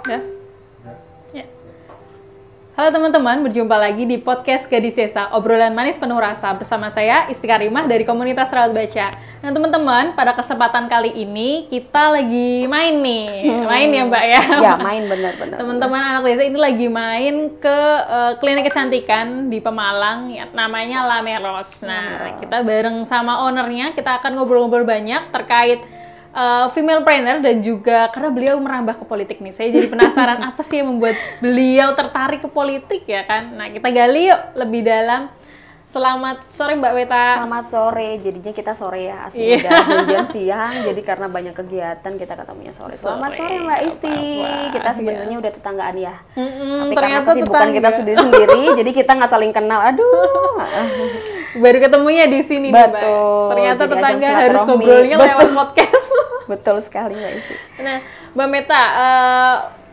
Udah? Ya. Halo teman-teman, berjumpa lagi di podcast Gadis Desa, obrolan manis penuh rasa bersama saya Isti Karimah dari komunitas Rawat Baca. Nah teman-teman, pada kesempatan kali ini kita lagi main nih, main ya Mbak ya? Ya main bener-bener. Teman-teman anak desa ini lagi main ke klinik kecantikan di Pemalang, ya, namanya Lameros. Nah kita bareng sama ownernya, kita akan ngobrol-ngobrol banyak terkait female trainer dan juga karena beliau merambah ke politik nih, saya jadi penasaran apa sih yang membuat beliau tertarik ke politik ya kan. Nah kita gali yuk lebih dalam. Selamat sore Mbak Weta. Selamat sore, jadinya kita sore ya, aslinya udah janjian siang, jadi karena banyak kegiatan kita ketemunya sore. Selamat sore Mbak Isti, kita sebenarnya udah tetanggaan ya. Tapi karena kesibukan kita sendiri-sendiri, jadi kita nggak saling kenal, aduh. Baru ketemunya di sini nih Mbak. Ternyata tetangga harus ngobrolnya lewat podcast. Betul sekali Mbak Isti. Nah Mbak Meta,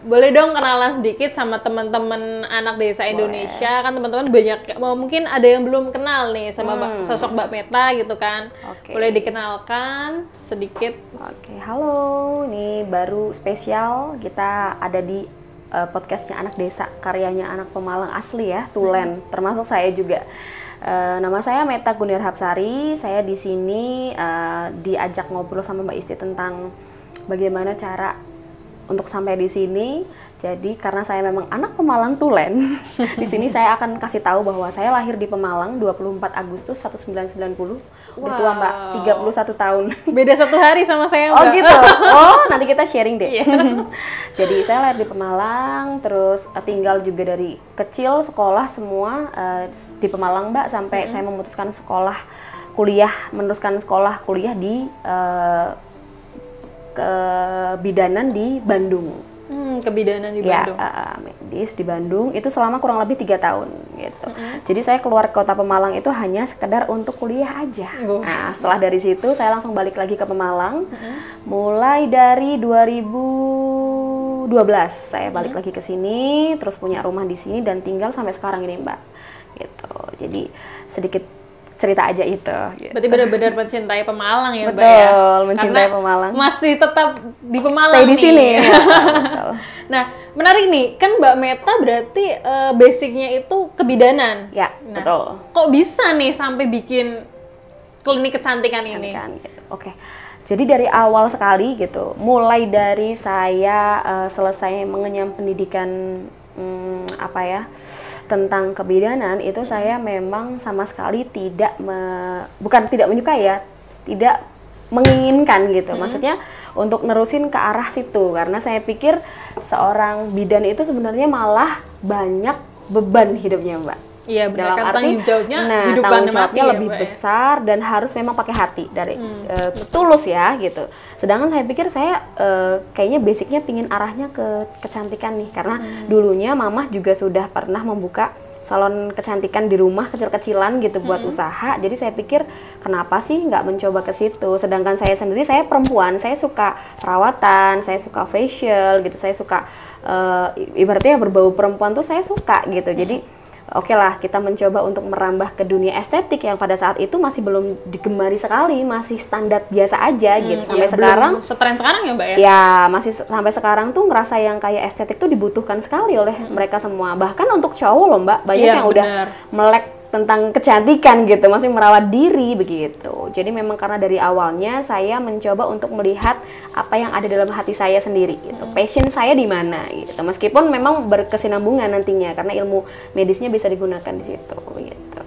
boleh dong kenalan sedikit sama teman-teman anak desa Indonesia. Kan teman-teman banyak, mungkin ada yang belum kenal nih sama sosok Mbak Meta gitu kan. Boleh dikenalkan sedikit. Halo, ini baru spesial kita ada di podcastnya Anak Desa, karyanya anak Pemalang asli ya, Tulen, termasuk saya juga. Nama saya Meta Gunir Hapsari. Saya di sini diajak ngobrol sama Mbak Isti tentang bagaimana cara untuk sampai di sini. Jadi karena saya memang anak Pemalang Tulen, di sini saya akan kasih tahu bahwa saya lahir di Pemalang 24 Agustus 1990. Udah tua Mbak, 31 tahun. Beda 1 hari sama saya Mbak. Oh gitu. Oh, nanti kita sharing deh. Jadi saya lahir di Pemalang, terus tinggal juga dari kecil sekolah semua di Pemalang Mbak, sampai saya memutuskan meneruskan sekolah kuliah di kebidanan di Bandung. Kebidanan di Bandung. Ya, medis di Bandung itu selama kurang lebih 3 tahun gitu. Jadi saya keluar kota Pemalang itu hanya sekedar untuk kuliah aja. Nah, setelah dari situ saya langsung balik lagi ke Pemalang. Mulai dari 2012 saya balik lagi ke sini, terus punya rumah di sini dan tinggal sampai sekarang ini, Mbak. Gitu. Jadi sedikit cerita aja itu. Gitu. Berarti benar-benar mencintai Pemalang ya, Mbak ya? Betul, mencintai Pemalang. Masih tetap di Pemalang. Stay di sini. Ya, betul. Nah, menarik nih, kan Mbak Meta berarti basicnya itu kebidanan. Ya, nah, betul. Kok bisa nih sampai bikin klinik kecantikan ini? Gitu. Oke. Jadi dari awal sekali gitu, mulai dari saya selesai mengenyam pendidikan tentang kebidanan itu, saya memang sama sekali bukan tidak menyukai ya, tidak menginginkan gitu. Maksudnya untuk nerusin ke arah situ, karena saya pikir seorang bidan itu sebenarnya malah banyak beban hidupnya Mbak. Iya benar, dalam arti tanggung jawabnya tanggung jawabnya lebih besar dan harus memang pakai hati dari tulus ya gitu. Sedangkan saya pikir saya kayaknya basicnya pingin arahnya ke kecantikan nih, karena dulunya mamah juga sudah pernah membuka salon kecantikan di rumah kecil-kecilan gitu buat usaha. Jadi saya pikir kenapa sih nggak mencoba ke situ. Sedangkan saya sendiri, saya perempuan, saya suka perawatan, saya suka facial gitu, saya suka ibaratnya berbau perempuan tuh saya suka gitu. Jadi oke lah, kita mencoba untuk merambah ke dunia estetik yang pada saat itu masih belum digemari sekali, masih standar biasa aja gitu. Sampai sekarang, setren sekarang ya Mbak ya? Ya, masih sampai sekarang tuh ngerasa yang kayak estetik tuh dibutuhkan sekali oleh mereka semua. Bahkan untuk cowok loh Mbak, banyak yang udah melek tentang kecantikan gitu, masih merawat diri begitu. Jadi memang karena dari awalnya saya mencoba untuk melihat apa yang ada dalam hati saya sendiri gitu. Passion saya di mana gitu. Meskipun memang berkesinambungan nantinya karena ilmu medisnya bisa digunakan di situ gitu.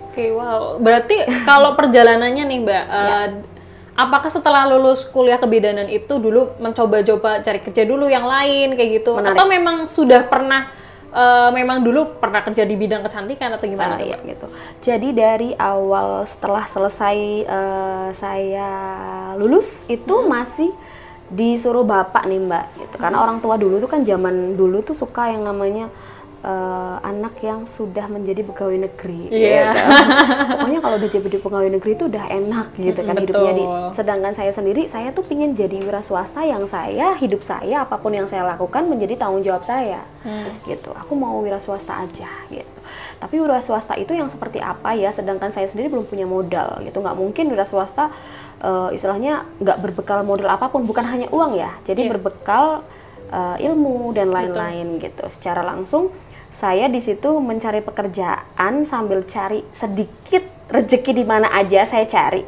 Oke, wow. Berarti kalau perjalanannya nih Mbak, apakah setelah lulus kuliah kebidanan itu dulu mencoba-coba cari kerja dulu yang lain kayak gitu? Menarik. Atau memang sudah pernah memang dulu pernah kerja di bidang kecantikan atau gimana? Ya, gitu. Jadi dari awal setelah selesai saya lulus itu masih disuruh bapak nih Mbak gitu. Karena orang tua dulu tuh kan zaman dulu tuh suka yang namanya anak yang sudah menjadi pegawai negeri. Gitu. Pokoknya kalau udah jadi pegawai negeri itu udah enak gitu kan hidupnya. Sedangkan saya sendiri, saya tuh pingin jadi wira swasta yang hidup saya apapun yang saya lakukan menjadi tanggung jawab saya. Gitu. Aku mau wira swasta aja gitu. Tapi wira swasta itu yang seperti apa ya? Sedangkan saya sendiri belum punya modal gitu. Nggak mungkin wira swasta istilahnya nggak berbekal modal apapun, bukan hanya uang ya. Jadi berbekal ilmu dan lain-lain gitu. Secara langsung saya di situ mencari pekerjaan sambil cari sedikit rezeki di mana aja saya cari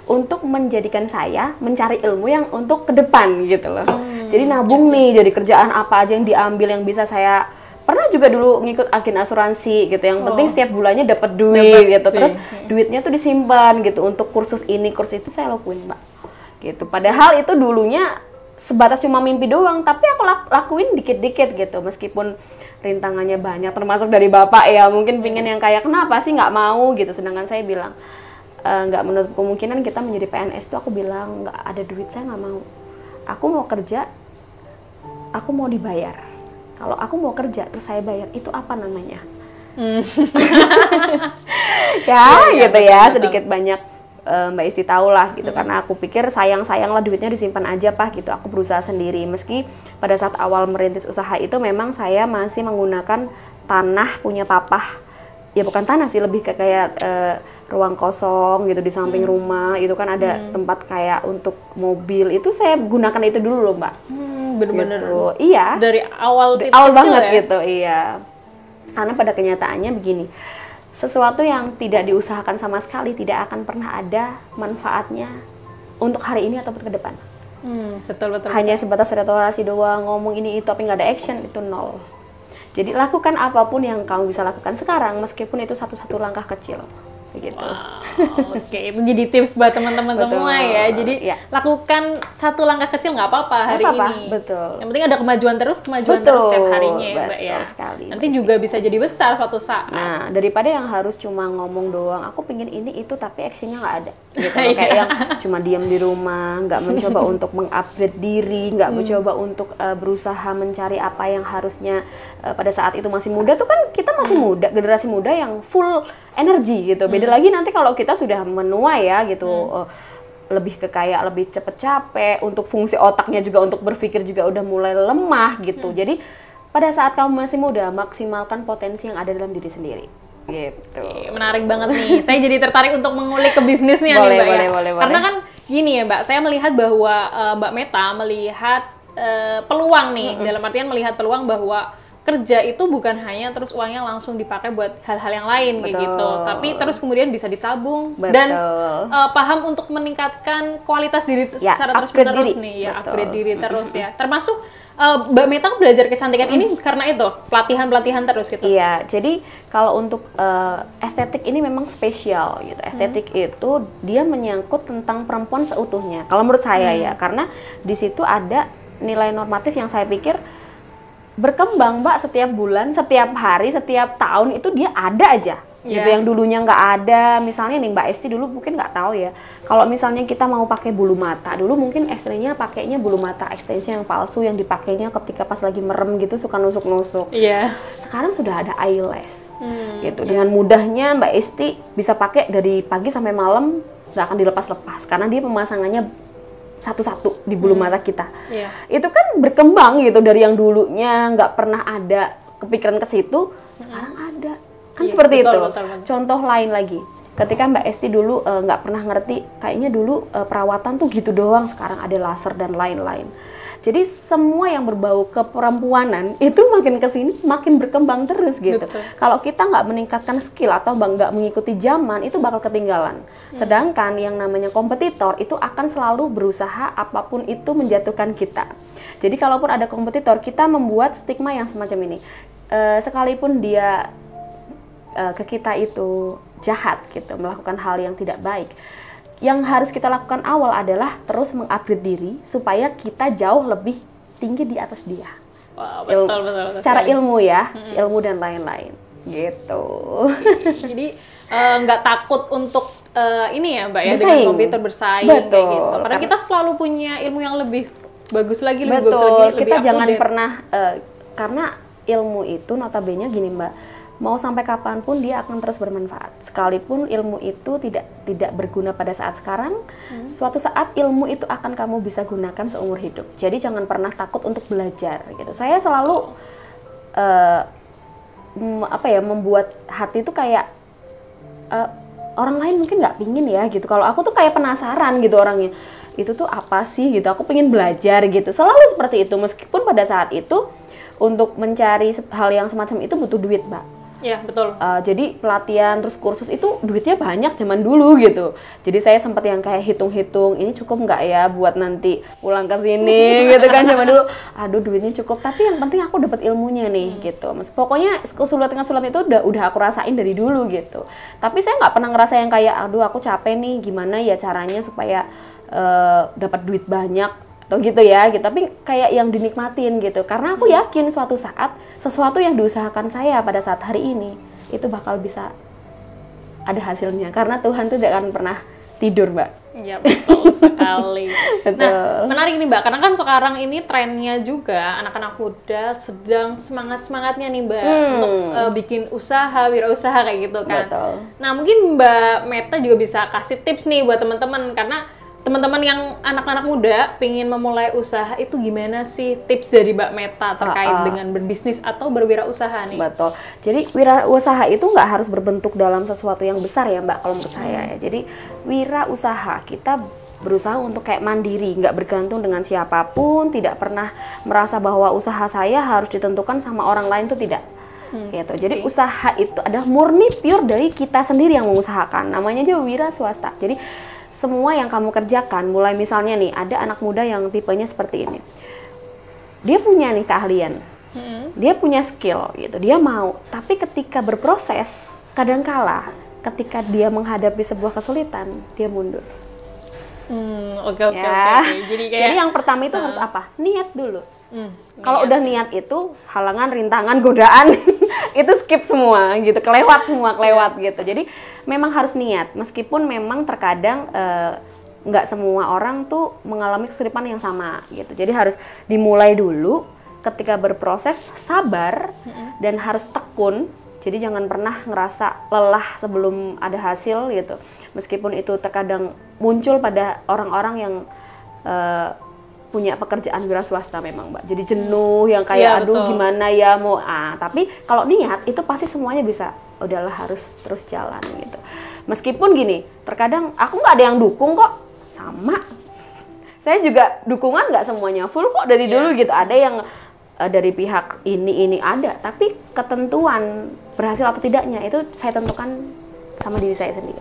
untuk menjadikan saya mencari ilmu yang untuk ke depan gitu loh. Jadi nabung nih, jadi kerjaan apa aja yang diambil yang bisa saya pernah juga dulu ngikut agen asuransi gitu. Yang penting setiap bulannya dapat duit gitu. Terus duitnya tuh disimpan gitu untuk kursus ini, kursus itu saya lakuin, Mbak. Gitu. Padahal itu dulunya sebatas cuma mimpi doang, tapi aku lakuin dikit-dikit gitu. Meskipun rintangannya banyak, termasuk dari bapak ya, mungkin pingin yang kayak kenapa sih nggak mau gitu. Sedangkan saya bilang nggak menutup kemungkinan kita menjadi PNS tuh. Aku bilang nggak ada duit, saya nggak mau. Aku mau kerja, aku mau dibayar. Kalau aku mau kerja terus saya bayar, itu apa namanya? Gitu ya, sedikit banyak Mbak Isti tahu lah gitu. Karena aku pikir sayang lah duitnya disimpan aja Pak gitu. Aku berusaha sendiri. Meski pada saat awal merintis usaha itu memang saya masih menggunakan tanah punya papa. Ya bukan tanah sih, lebih ke kayak ruang kosong gitu di samping rumah. Itu kan ada tempat kayak untuk mobil. Itu saya gunakan itu dulu loh Mbak. Bener-bener gitu. Iya. Dari awal awal banget ya? Gitu, iya. Karena pada kenyataannya begini, sesuatu yang tidak diusahakan sama sekali tidak akan pernah ada manfaatnya untuk hari ini ataupun ke depan. Betul. Hanya sebatas retorasi doang, ngomong ini itu tapi nggak ada action, itu nol. Jadi lakukan apapun yang kamu bisa lakukan sekarang, meskipun itu satu langkah kecil. Begitu. Wow, oke, itu jadi tips buat teman-teman semua ya. Jadi lakukan satu langkah kecil nggak apa-apa hari ini. Betul. Yang penting ada kemajuan terus setiap harinya ya Mbak ya. Sekali. Nanti juga bisa jadi besar suatu saat. Nah, daripada yang harus cuma ngomong doang, aku pingin ini itu tapi actionnya nggak ada. Gitu. Kayak yang cuma diam di rumah, nggak mencoba untuk mengupgrade diri, nggak mencoba untuk berusaha mencari apa yang harusnya pada saat itu masih muda tuh kan kita masih muda, generasi muda yang full energi gitu. Beda lagi nanti kalau kita sudah menua ya gitu, lebih ke kayak lebih cepet capek, untuk fungsi otaknya juga untuk berpikir juga udah mulai lemah gitu. Jadi pada saat kamu masih muda, maksimalkan potensi yang ada dalam diri sendiri. Gitu. Menarik banget nih. Saya jadi tertarik untuk mengulik ke bisnisnya nih Mbak ya. Karena kan gini ya Mbak, saya melihat bahwa Mbak Meta melihat peluang nih, dalam artian melihat peluang bahwa kerja itu bukan hanya terus uangnya langsung dipakai buat hal-hal yang lain kayak gitu, tapi terus kemudian bisa ditabung dan paham untuk meningkatkan kualitas diri secara terus-menerus nih ya, upgrade diri terus ya. Termasuk Mbak Meta belajar kecantikan ini karena itu pelatihan terus gitu. Iya, jadi kalau untuk estetik ini memang spesial gitu. Estetik itu dia menyangkut tentang perempuan seutuhnya. Kalau menurut saya ya, karena di situ ada nilai normatif yang saya pikir berkembang Mbak setiap bulan, setiap hari, setiap tahun itu dia ada aja. Gitu yang dulunya nggak ada. Misalnya nih Mbak Esti dulu mungkin nggak tahu ya. Kalau misalnya kita mau pakai bulu mata, dulu mungkin istrinya pakainya bulu mata extension yang palsu yang dipakainya ketika pas lagi merem gitu suka nusuk-nusuk. Sekarang sudah ada eyelash. Gitu. Dengan mudahnya Mbak Esti bisa pakai dari pagi sampai malam nggak akan dilepas-lepas karena dia pemasangannya satu-satu di bulu mata kita. Itu kan berkembang gitu dari yang dulunya nggak pernah ada kepikiran ke situ, sekarang ada. Kan seperti itu. Betul. Contoh lain lagi, ketika Mbak Esti dulu nggak pernah ngerti, kayaknya dulu perawatan tuh gitu doang, sekarang ada laser dan lain-lain. Jadi semua yang berbau keperempuanan itu makin kesini makin berkembang terus gitu. Kalau kita nggak meningkatkan skill atau nggak mengikuti zaman itu bakal ketinggalan. Sedangkan yang namanya kompetitor itu akan selalu berusaha apapun itu menjatuhkan kita. Jadi kalaupun ada kompetitor, kita membuat stigma yang semacam ini. Sekalipun dia ke kita itu jahat gitu, melakukan hal yang tidak baik. Yang harus kita lakukan awal adalah terus mengupgrade diri supaya kita jauh lebih tinggi di atas dia. Betul. Secara ilmu ya, ilmu dan lain-lain. Gitu. Jadi nggak takut untuk ini ya Mbak ya, dengan komputer bersaing kayak gitu. Karena kita selalu punya ilmu yang lebih bagus lagi, lebih bagus lagi. Kita jangan pernah karena ilmu itu notabene gini Mbak. Mau sampai kapanpun dia akan terus bermanfaat. Sekalipun ilmu itu tidak berguna pada saat sekarang, suatu saat ilmu itu akan kamu bisa gunakan seumur hidup. Jadi jangan pernah takut untuk belajar. Gitu. Saya selalu membuat hati itu kayak orang lain mungkin nggak pingin ya gitu. Kalau aku tuh kayak penasaran gitu orangnya. itu tuh apa sih gitu, aku pengen belajar gitu, selalu seperti itu. Meskipun pada saat itu untuk mencari hal yang semacam itu butuh duit, Mbak. Iya, betul. Jadi pelatihan terus kursus itu duitnya banyak zaman dulu gitu. Jadi saya sempat yang kayak hitung-hitung, ini cukup nggak ya buat nanti pulang ke sini gitu kan zaman dulu. Aduh, duitnya cukup, tapi yang penting aku dapat ilmunya nih gitu. Pokoknya kesulitan itu udah aku rasain dari dulu gitu. Tapi saya nggak pernah ngerasa yang kayak aduh aku capek nih, gimana ya caranya supaya dapat duit banyak atau gitu ya gitu. Tapi kayak yang dinikmatin gitu. Karena aku yakin suatu saat sesuatu yang diusahakan saya pada saat hari ini itu bakal bisa ada hasilnya, karena Tuhan tuh tidak akan pernah tidur, Mbak. Iya, betul sekali. Betul. Nah, menarik nih, Mbak, karena kan sekarang ini trennya juga anak-anak muda sedang semangat-semangatnya nih, Mbak, untuk bikin usaha, wirausaha kayak gitu kan. Betul. Nah, mungkin Mbak Meta juga bisa kasih tips nih buat teman-teman, karena teman-teman yang anak-anak muda pengen memulai usaha itu gimana sih tips dari Mbak Meta terkait dengan berbisnis atau berwirausaha nih? Betul. Jadi wirausaha itu nggak harus berbentuk dalam sesuatu yang besar ya, Mbak, kalau menurut saya ya. Jadi wirausaha kita berusaha untuk kayak mandiri, nggak bergantung dengan siapapun, tidak pernah merasa bahwa usaha saya harus ditentukan sama orang lain, itu tidak. Gitu. Jadi usaha itu adalah murni pure dari kita sendiri yang mengusahakan. Namanya aja wira swasta. Jadi semua yang kamu kerjakan, mulai misalnya nih, ada anak muda yang tipenya seperti ini. Dia punya nih keahlian, dia punya skill gitu, dia mau. Tapi ketika berproses, kadangkala ketika dia menghadapi sebuah kesulitan, dia mundur. Oke. Jadi yang pertama itu harus apa? Niat dulu. Kalau udah niat itu, halangan, rintangan, godaan itu skip semua gitu, kelewat gitu. Jadi memang harus niat, meskipun memang terkadang nggak semua orang tuh mengalami kesulitan yang sama gitu. Jadi harus dimulai dulu, ketika berproses sabar dan harus tekun. Jadi jangan pernah ngerasa lelah sebelum ada hasil gitu. Meskipun itu terkadang muncul pada orang-orang yang punya pekerjaan wira swasta memang, Mbak. Jadi jenuh yang kayak aduh gimana ya mau tapi kalau niat itu pasti semuanya bisa. Udahlah, harus terus jalan gitu. Meskipun gini, terkadang aku nggak ada yang dukung kok. Sama. Saya juga dukungan nggak semuanya full kok dari dulu gitu. Ada yang dari pihak ini ada, tapi ketentuan berhasil atau tidaknya itu saya tentukan sama diri saya sendiri.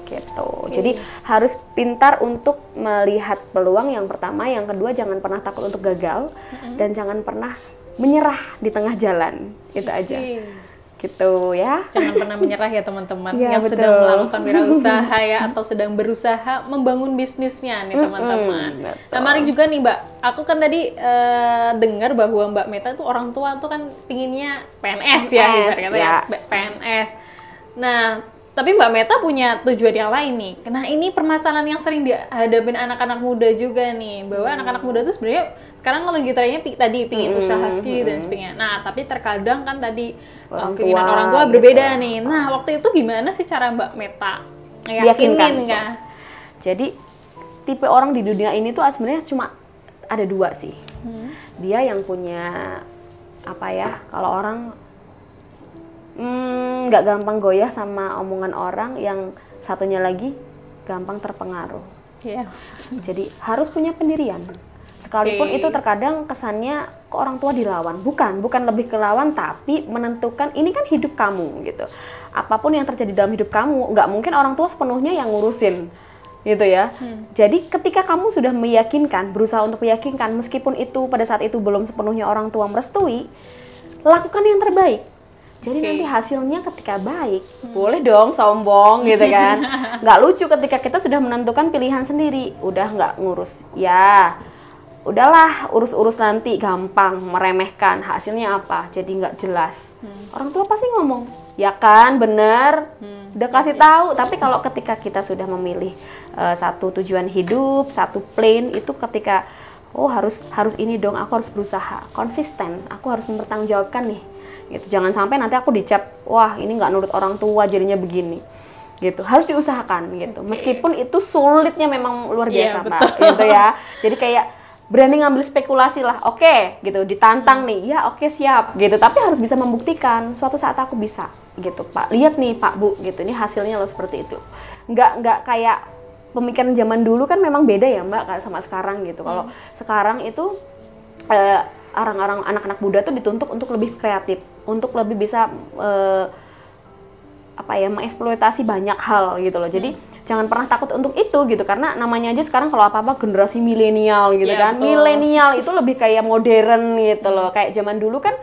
Gitu. Jadi harus pintar untuk melihat peluang yang pertama, yang kedua jangan pernah takut untuk gagal dan jangan pernah menyerah di tengah jalan. Itu aja. Gitu ya. Jangan pernah menyerah ya teman-teman yang sedang melakukan wirausaha ya, atau sedang berusaha membangun bisnisnya nih teman-teman. Nah, mari juga nih, Mbak. Aku kan tadi dengar bahwa Mbak Meta itu orang tua tuh kan pinginnya PNS ya, PNS. Nah, tapi Mbak Meta punya tujuan yang lain nih. Nah, ini permasalahan yang sering dihadapin anak-anak muda juga nih. Bahwa anak-anak muda tuh sebenarnya sekarang kalau gitarnya tadi pingin usaha sendiri dan sebagainya. Nah, tapi terkadang kan tadi keinginan orang tua berbeda nih. Nah, waktu itu gimana sih cara Mbak Meta yakinin kan? Jadi tipe orang di dunia ini tuh sebenarnya cuma ada dua sih. Dia yang punya apa ya? Kalau orang nggak gampang goyah sama omongan orang, yang satunya lagi gampang terpengaruh. Jadi harus punya pendirian. Sekalipun itu terkadang kesannya ke orang tua dilawan. Bukan lebih ke lawan, tapi menentukan ini kan hidup kamu gitu. Apapun yang terjadi dalam hidup kamu, nggak mungkin orang tua sepenuhnya yang ngurusin gitu ya. Jadi ketika kamu sudah meyakinkan, berusaha untuk meyakinkan, meskipun itu pada saat itu belum sepenuhnya orang tua merestui, lakukan yang terbaik. Jadi nanti hasilnya ketika baik, boleh dong sombong gitu kan. Nggak lucu ketika kita sudah menentukan pilihan sendiri, udah nggak ngurus. Ya, udahlah urus-urus nanti, gampang, meremehkan, hasilnya apa, jadi nggak jelas. Orang tua pasti ngomong, ya kan, bener, udah kasih tahu. Tapi kalau ketika kita sudah memilih satu tujuan hidup, satu plan, itu ketika, oh harus ini dong, aku harus berusaha, konsisten, aku harus mempertanggungjawabkan nih. Gitu. Jangan sampai nanti aku dicap, wah ini nggak nurut orang tua jadinya begini. Gitu. Harus diusahakan gitu. Meskipun itu sulitnya memang luar biasa, Pak. Gitu ya. Jadi kayak berani ngambil spekulasi lah. Oke, gitu, ditantang nih. Ya, oke, siap gitu. Tapi harus bisa membuktikan suatu saat aku bisa gitu, Pak. Lihat nih, Pak, Bu, gitu. Ini hasilnya loh seperti itu. Nggak kayak pemikiran zaman dulu kan memang beda ya Mbak sama sekarang gitu. Kalau sekarang itu orang-orang anak-anak muda tuh dituntut untuk lebih kreatif, untuk lebih bisa mengeksploitasi banyak hal gitu loh. Jadi jangan pernah takut untuk itu gitu, karena namanya aja sekarang kalau apa-apa generasi milenial gitu kan. Milenial itu lebih kayak modern gitu loh. Kayak zaman dulu kan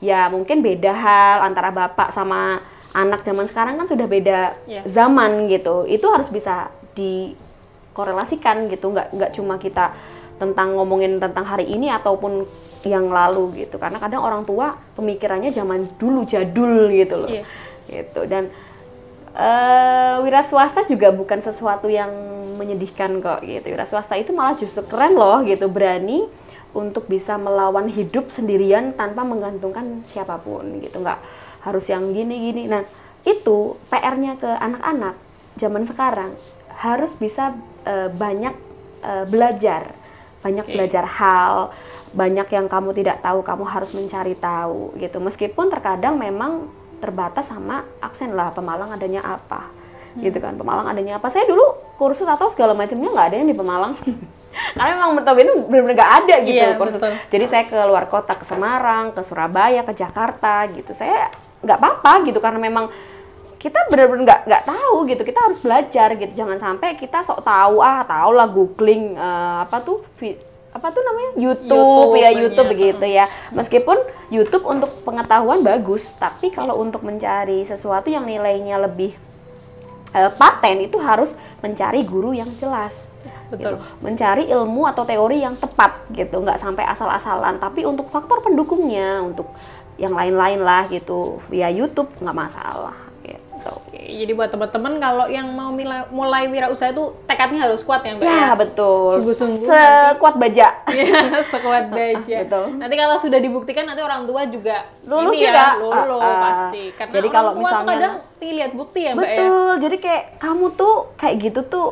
ya mungkin beda hal antara bapak sama anak, zaman sekarang kan sudah beda zaman gitu. Itu harus bisa dikorelasikan gitu, nggak cuma kita tentang ngomongin tentang hari ini ataupun yang lalu gitu, karena kadang orang tua pemikirannya zaman dulu jadul gitu loh. Gitu. Dan wira swasta juga bukan sesuatu yang menyedihkan kok gitu. Wira swasta itu malah justru keren loh gitu, berani untuk bisa melawan hidup sendirian tanpa menggantungkan siapapun gitu, nggak harus yang gini-gini. Nah itu PR-nya ke anak-anak zaman sekarang, harus bisa banyak belajar, belajar hal, banyak yang kamu tidak tahu, kamu harus mencari tahu gitu. Meskipun terkadang memang terbatas sama aksen lah, Pemalang adanya apa gitu kan, Pemalang adanya apa. Saya dulu kursus atau segala macamnya nggak ada yang di Pemalang karena memang Betawi ini benar-benar nggak ada gitu kursus. Betul. Jadi saya ke luar kota, ke Semarang, ke Surabaya, ke Jakarta gitu. Saya nggak apa-apa gitu, karena memang kita benar-benar nggak tahu gitu, kita harus belajar gitu. Jangan sampai kita sok tahu, tahu lah googling apa tuh namanya YouTube begitu ya. Meskipun YouTube untuk pengetahuan bagus, tapi kalau untuk mencari sesuatu yang nilainya lebih paten itu harus mencari guru yang jelas. Betul. Gitu. Mencari ilmu atau teori yang tepat gitu, nggak sampai asal-asalan. Tapi untuk faktor pendukungnya, untuk yang lain-lain lah gitu, via YouTube nggak masalah. Oke, jadi buat teman-teman kalau yang mau mulai wirausaha itu tekadnya harus kuat ya Mbak ya? Ya betul. Sungguh-sungguh. Sekuat baja. Ya, sekuat baja. Betul. Nanti kalau sudah dibuktikan nanti orang tua juga luluh juga. Luluh pasti. Karena jadi orang kalau tua misalnya tuh kadang pengen lihat bukti ya Mbak ya? Betul. Jadi kayak kamu tuh kayak gitu tuh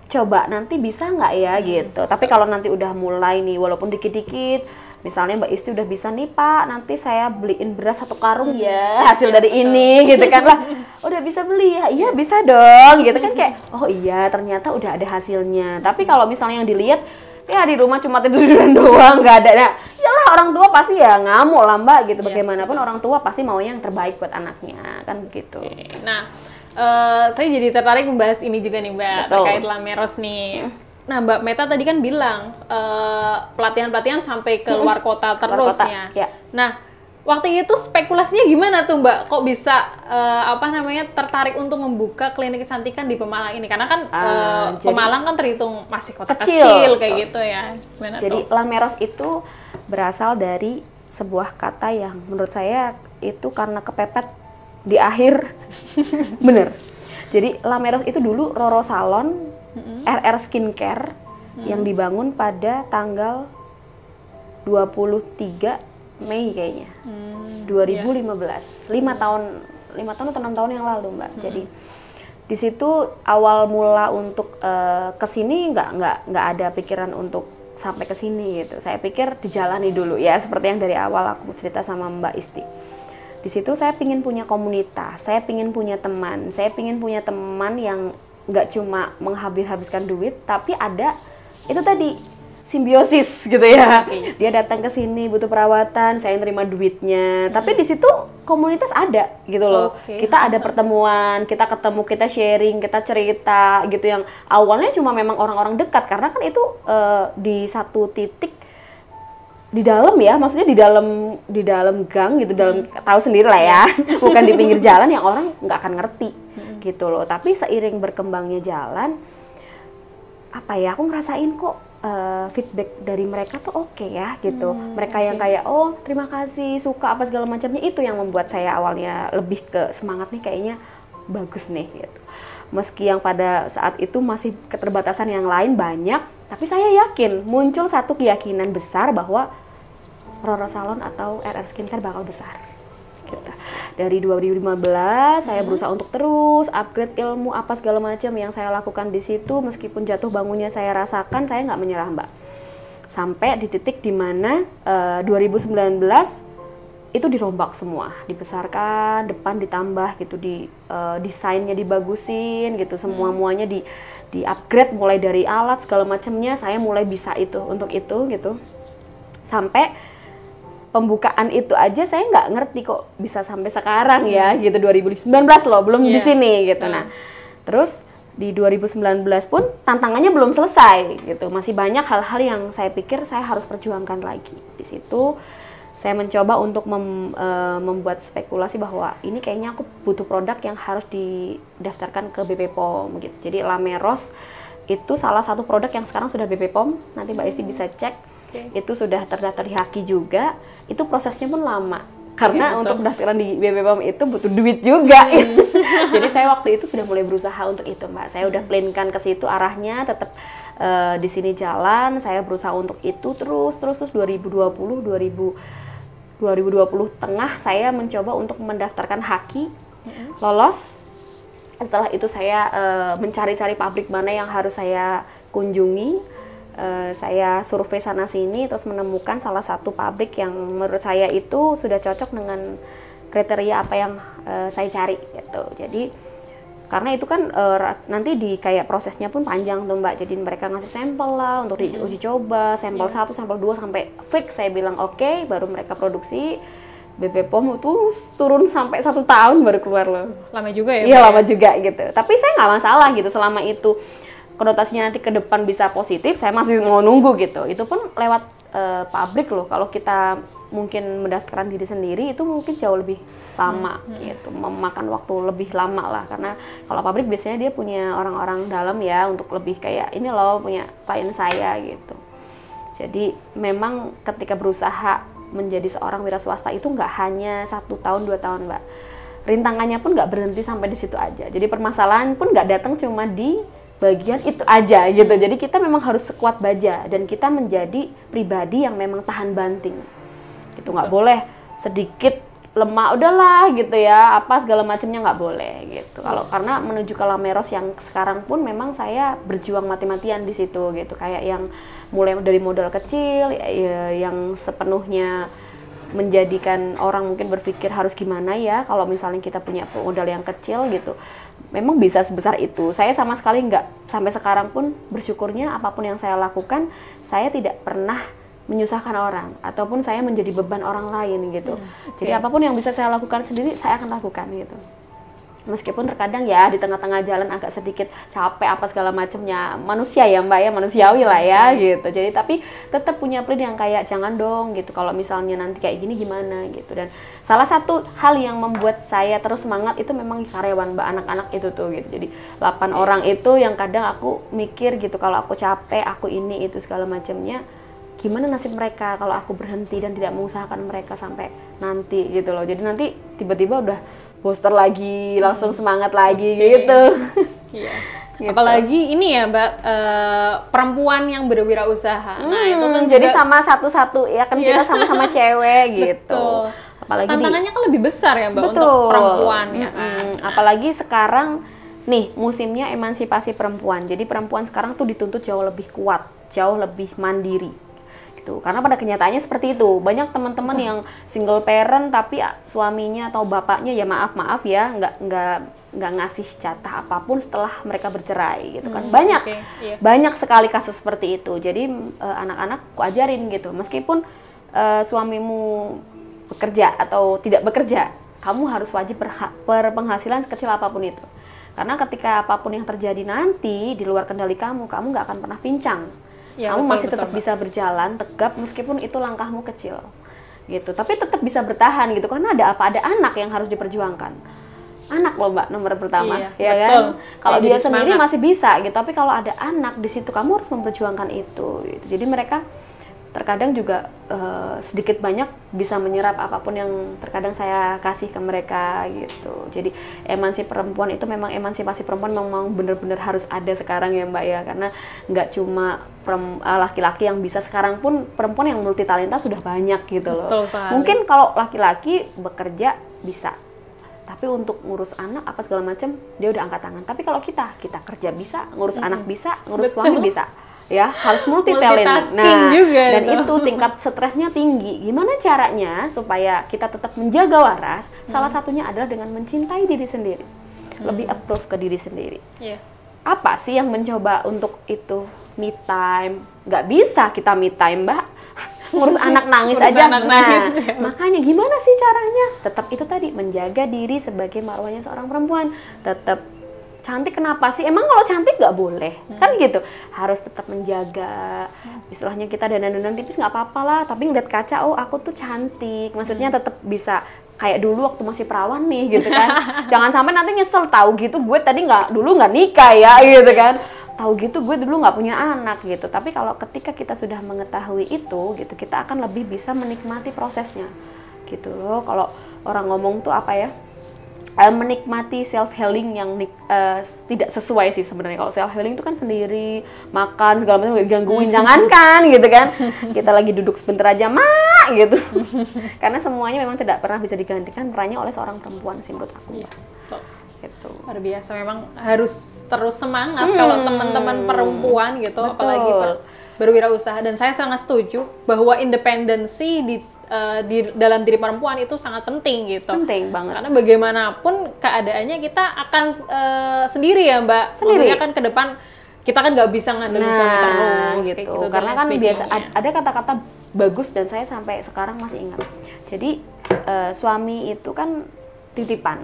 coba nanti bisa nggak ya gitu. Tapi kalau nanti udah mulai nih, walaupun dikit-dikit, misalnya Mbak Isti udah bisa nih Pak, nanti saya beliin beras 1 karung ya, hasil dari ini gitu kan lah. Udah bisa beli ya? Iya bisa dong gitu kan, kayak oh iya ternyata udah ada hasilnya. Tapi kalau misalnya yang dilihat ya di rumah cuma tiduran doang, nggak ada. Nah, iyalah orang tua pasti ya ngamuk lah Mbak gitu. Bagaimanapun orang tua pasti mau yang terbaik buat anaknya kan gitu. Nah, saya jadi tertarik membahas ini juga nih Mbak, terkait Lameros nih. Nah, Mbak Meta tadi kan bilang pelatihan-pelatihan sampai ke luar kota terusnya. Ya. Nah, waktu itu spekulasinya gimana tuh Mbak? Kok bisa tertarik untuk membuka klinik kecantikan di Pemalang ini? Karena kan Pemalang kan terhitung masih kota kecil kayak gitu ya. Gimana jadi Lameros itu berasal dari sebuah kata yang menurut saya itu karena kepepet di akhir. Bener. Jadi Lameros itu dulu Roro Salon, RR Skincare yang dibangun pada tanggal 23 Mei kayaknya, 2015, 5 tahun atau 6 tahun yang lalu Mbak. Jadi di situ awal mula untuk kesini nggak ada pikiran untuk sampai kesini gitu. Saya pikir dijalani dulu ya, seperti yang dari awal aku cerita sama Mbak Isti. Di situ saya pingin punya komunitas, saya pingin punya teman, yang nggak cuma menghabiskan duit, tapi ada itu tadi simbiosis gitu ya. Dia datang ke sini butuh perawatan, saya yang terima duitnya. Tapi di situ komunitas ada gitu loh. Kita ada pertemuan, kita ketemu, kita sharing, kita cerita gitu, yang awalnya cuma memang orang-orang dekat, karena kan itu di satu titik di dalam ya, maksudnya di dalam gang gitu, tahu sendiri lah ya. Bukan di pinggir jalan yang orang nggak akan ngerti gitu loh. Tapi seiring berkembangnya jalan, aku ngerasain kok feedback dari mereka tuh oke ya gitu. Mereka yang kayak oh terima kasih, suka apa segala macamnya, itu yang membuat saya awalnya lebih ke semangat nih, kayaknya bagus nih gitu. Meski yang pada saat itu masih keterbatasan yang lain banyak, tapi saya yakin muncul satu keyakinan besar bahwa Roro Salon atau RR Skincare bakal besar. Gitu. Dari 2015 saya berusaha untuk terus upgrade ilmu apa segala macam yang saya lakukan di situ, meskipun jatuh bangunnya saya rasakan, saya nggak menyerah Mbak. Sampai di titik dimana 2019 itu dirombak semua, dibesarkan, depan ditambah gitu, desainnya dibagusin gitu, semuanya di upgrade, mulai dari alat segala macamnya saya mulai bisa itu untuk itu gitu. Sampai pembukaan itu aja saya nggak ngerti kok bisa sampai sekarang ya gitu, 2019 loh, belum di sini gitu. Nah, terus di 2019 pun tantangannya belum selesai gitu, masih banyak hal-hal yang saya pikir saya harus perjuangkan lagi. Di situ saya mencoba untuk membuat spekulasi bahwa ini kayaknya aku butuh produk yang harus didaftarkan ke BP POM gitu. Jadi Lameros itu salah satu produk yang sekarang sudah BP POM, nanti Mbak Esti bisa cek. Itu sudah terdaftar di Haki juga. Itu prosesnya pun lama karena untuk pendaftaran di BP POM itu butuh duit juga. Jadi saya waktu itu sudah mulai berusaha untuk itu, Mbak. Saya udah plankan ke situ arahnya, tetap di sini jalan. Saya berusaha untuk itu terus 2020 tengah saya mencoba untuk mendaftarkan Haki, lolos. Setelah itu saya mencari-cari pabrik mana yang harus saya kunjungi. Saya survei sana sini terus menemukan salah satu pabrik yang menurut saya itu sudah cocok dengan kriteria apa yang saya cari gitu. Jadi karena itu kan nanti di kayak prosesnya pun panjang tuh Mbak. Jadi mereka ngasih sampel lah untuk diuji coba, sampel 1, sampel 2 sampai fix saya bilang oke, baru mereka produksi. BP POM itu turun sampai 1 tahun baru keluar loh. Lama juga ya? Iya, lama juga gitu. Tapi saya nggak masalah gitu selama itu konotasinya nanti ke depan bisa positif, saya masih mau nunggu gitu. Itu pun lewat pabrik loh. Kalau kita mungkin mendaftarkan diri sendiri itu mungkin jauh lebih lama gitu, memakan waktu lebih lama lah, karena kalau pabrik biasanya dia punya orang-orang dalam ya untuk lebih kayak ini loh punya klien saya gitu. Jadi memang ketika berusaha menjadi seorang wira swasta itu nggak hanya 1 tahun 2 tahun Mbak, rintangannya pun nggak berhenti sampai di situ aja. Jadi permasalahan pun nggak datang cuma di bagian itu aja gitu. Jadi kita memang harus sekuat baja dan kita menjadi pribadi yang memang tahan banting. Itu nggak boleh sedikit lemah udahlah gitu ya, apa segala macamnya nggak boleh gitu. Kalau karena menuju ke Lameros yang sekarang pun memang saya berjuang mati-matian di situ gitu. Kayak yang mulai dari modal kecil ya, yang sepenuhnya menjadikan orang mungkin berpikir harus gimana ya kalau misalnya kita punya modal yang kecil gitu. Memang bisa sebesar itu. Saya sama sekali nggak, sampai sekarang pun bersyukurnya apapun yang saya lakukan, saya tidak pernah menyusahkan orang ataupun saya menjadi beban orang lain gitu. Jadi apapun yang bisa saya lakukan sendiri saya akan lakukan gitu. Meskipun terkadang ya di tengah-tengah jalan agak sedikit capek apa segala macamnya, manusia ya Mbak ya, manusiawi lah ya gitu. Jadi tapi tetap punya plan yang kayak jangan dong gitu kalau misalnya nanti kayak gini gimana gitu. Dan salah satu hal yang membuat saya terus semangat itu memang karyawan Mbak, anak-anak itu tuh gitu. Jadi 8 orang itu yang kadang aku mikir gitu, kalau aku capek, aku ini itu segala macamnya, gimana nasib mereka kalau aku berhenti dan tidak mengusahakan mereka sampai nanti gitu loh. Jadi nanti tiba-tiba udah booster lagi, langsung semangat lagi gitu. Iya. Gitu. Apalagi ini ya Mbak, perempuan yang berwirausaha. Nah itu kan jadi sama satu-satu ya kan, kita sama-sama cewek gitu. Betul. Apalagi tantangannya kan lebih besar ya Mbak betul, untuk perempuan ya kan. Apalagi sekarang nih musimnya emansipasi perempuan. Jadi perempuan sekarang tuh dituntut jauh lebih kuat, jauh lebih mandiri. Karena pada kenyataannya seperti itu. Banyak teman-teman yang single parent tapi suaminya atau bapaknya ya maaf ya nggak ngasih jatah apapun setelah mereka bercerai gitu kan. Banyak sekali kasus seperti itu. Jadi anak-anak ku ajarin gitu, meskipun suamimu bekerja atau tidak bekerja, kamu harus wajib berpenghasilan sekecil apapun itu. Karena ketika apapun yang terjadi nanti di luar kendali kamu nggak akan pernah pincang. Ya, kamu masih tetap bisa berjalan tegap meskipun itu langkahmu kecil gitu, tapi tetap bisa bertahan gitu, karena ada anak yang harus diperjuangkan. Anak loh Mbak nomor pertama, ya kan. Kalau dia sendiri masih bisa gitu, tapi kalau ada anak di situ kamu harus memperjuangkan itu gitu. Jadi mereka terkadang juga sedikit banyak bisa menyerap apapun yang terkadang saya kasih ke mereka gitu. Jadi emansipasi perempuan itu memang, emansipasi perempuan memang benar-benar harus ada sekarang ya Mbak ya, karena nggak cuma laki-laki yang bisa, sekarang pun perempuan yang multi talenta sudah banyak gitu loh. Mungkin kalau laki-laki bekerja bisa, tapi untuk ngurus anak apa segala macam dia udah angkat tangan. Tapi kalau kita kerja bisa, ngurus anak bisa, ngurus suami bisa. ya, harus multi talent. Multitasking Nah, juga dan itu. itu tingkat stresnya tinggi. Gimana caranya supaya kita tetap menjaga waras? Salah satunya adalah dengan mencintai diri sendiri, lebih approve ke diri sendiri. Iya. Apa sih yang mencoba untuk itu? Me time. Nggak bisa kita me time, Mbak. Ngurus anak nangis Ngurus aja. anak Nah, nangis. makanya gimana sih caranya? Tetap itu tadi, menjaga diri sebagai marwahnya seorang perempuan. Tetap cantik, kenapa sih? Emang kalau cantik nggak boleh? Kan gitu. Harus tetap menjaga. Istilahnya kita dandan-dandan tipis nggak apa-apa lah, tapi ngeliat kaca, oh aku tuh cantik. Maksudnya tetap bisa kayak dulu waktu masih perawan nih gitu kan. Jangan sampai nanti nyesel, tahu gitu gue tadi dulu nggak nikah ya gitu kan. Tahu gitu gue dulu nggak punya anak gitu. Tapi kalau ketika kita sudah mengetahui itu gitu, kita akan lebih bisa menikmati prosesnya gitu loh. Kalau orang ngomong tuh apa ya, menikmati self healing yang tidak sesuai sih sebenarnya. Kalau self healing itu kan sendiri makan segala macam digangguin, jangankan gitu kan. Kita lagi duduk sebentar aja mak gitu. Karena semuanya memang tidak pernah bisa digantikan perannya oleh seorang perempuan sih menurut aku. Iya. Gitu. Luar biasa, memang harus terus semangat kalau teman-teman perempuan gitu. Betul. Apalagi berwirausaha. Dan saya sangat setuju bahwa independensi di dalam diri perempuan itu sangat penting gitu. Penting banget. Karena bagaimanapun keadaannya kita akan sendiri ya Mbak. Sendiri. Maksudnya kan ke depan kita kan nggak bisa ngandelin suami terus gitu. kayak gitu. Karena dan kan lain biasa sebagainya. ada kata-kata bagus dan saya sampai sekarang masih ingat. Jadi suami itu kan titipan.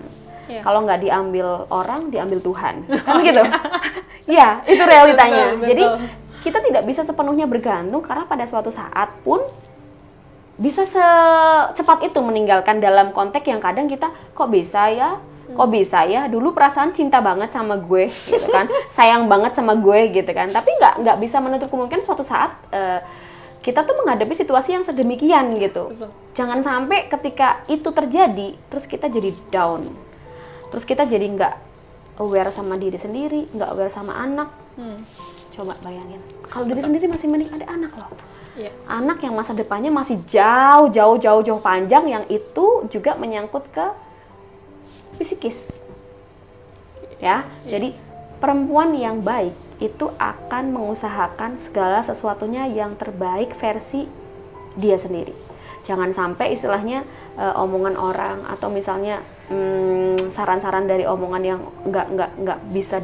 Iya. Kalau nggak diambil orang, diambil Tuhan. Kan gitu. Iya, itu realitanya. Betul, Jadi betul. kita tidak bisa sepenuhnya bergantung karena pada suatu saat pun bisa secepat itu meninggalkan, dalam konteks yang kadang kita kok bisa ya dulu perasaan cinta banget sama gue gitu kan, sayang banget sama gue gitu kan, tapi nggak bisa menutup kemungkinan suatu saat kita tuh menghadapi situasi yang sedemikian gitu. Betul. Jangan sampai ketika itu terjadi terus kita jadi down, terus kita jadi nggak aware sama diri sendiri, nggak aware sama anak. Coba bayangin kalau diri sendiri masih mending ada anak loh. Iya. Anak yang masa depannya masih jauh panjang, yang itu juga menyangkut ke psikis. Ya, jadi perempuan yang baik itu akan mengusahakan segala sesuatunya yang terbaik versi dia sendiri. Jangan sampai istilahnya omongan orang atau misalnya saran-saran dari omongan yang nggak bisa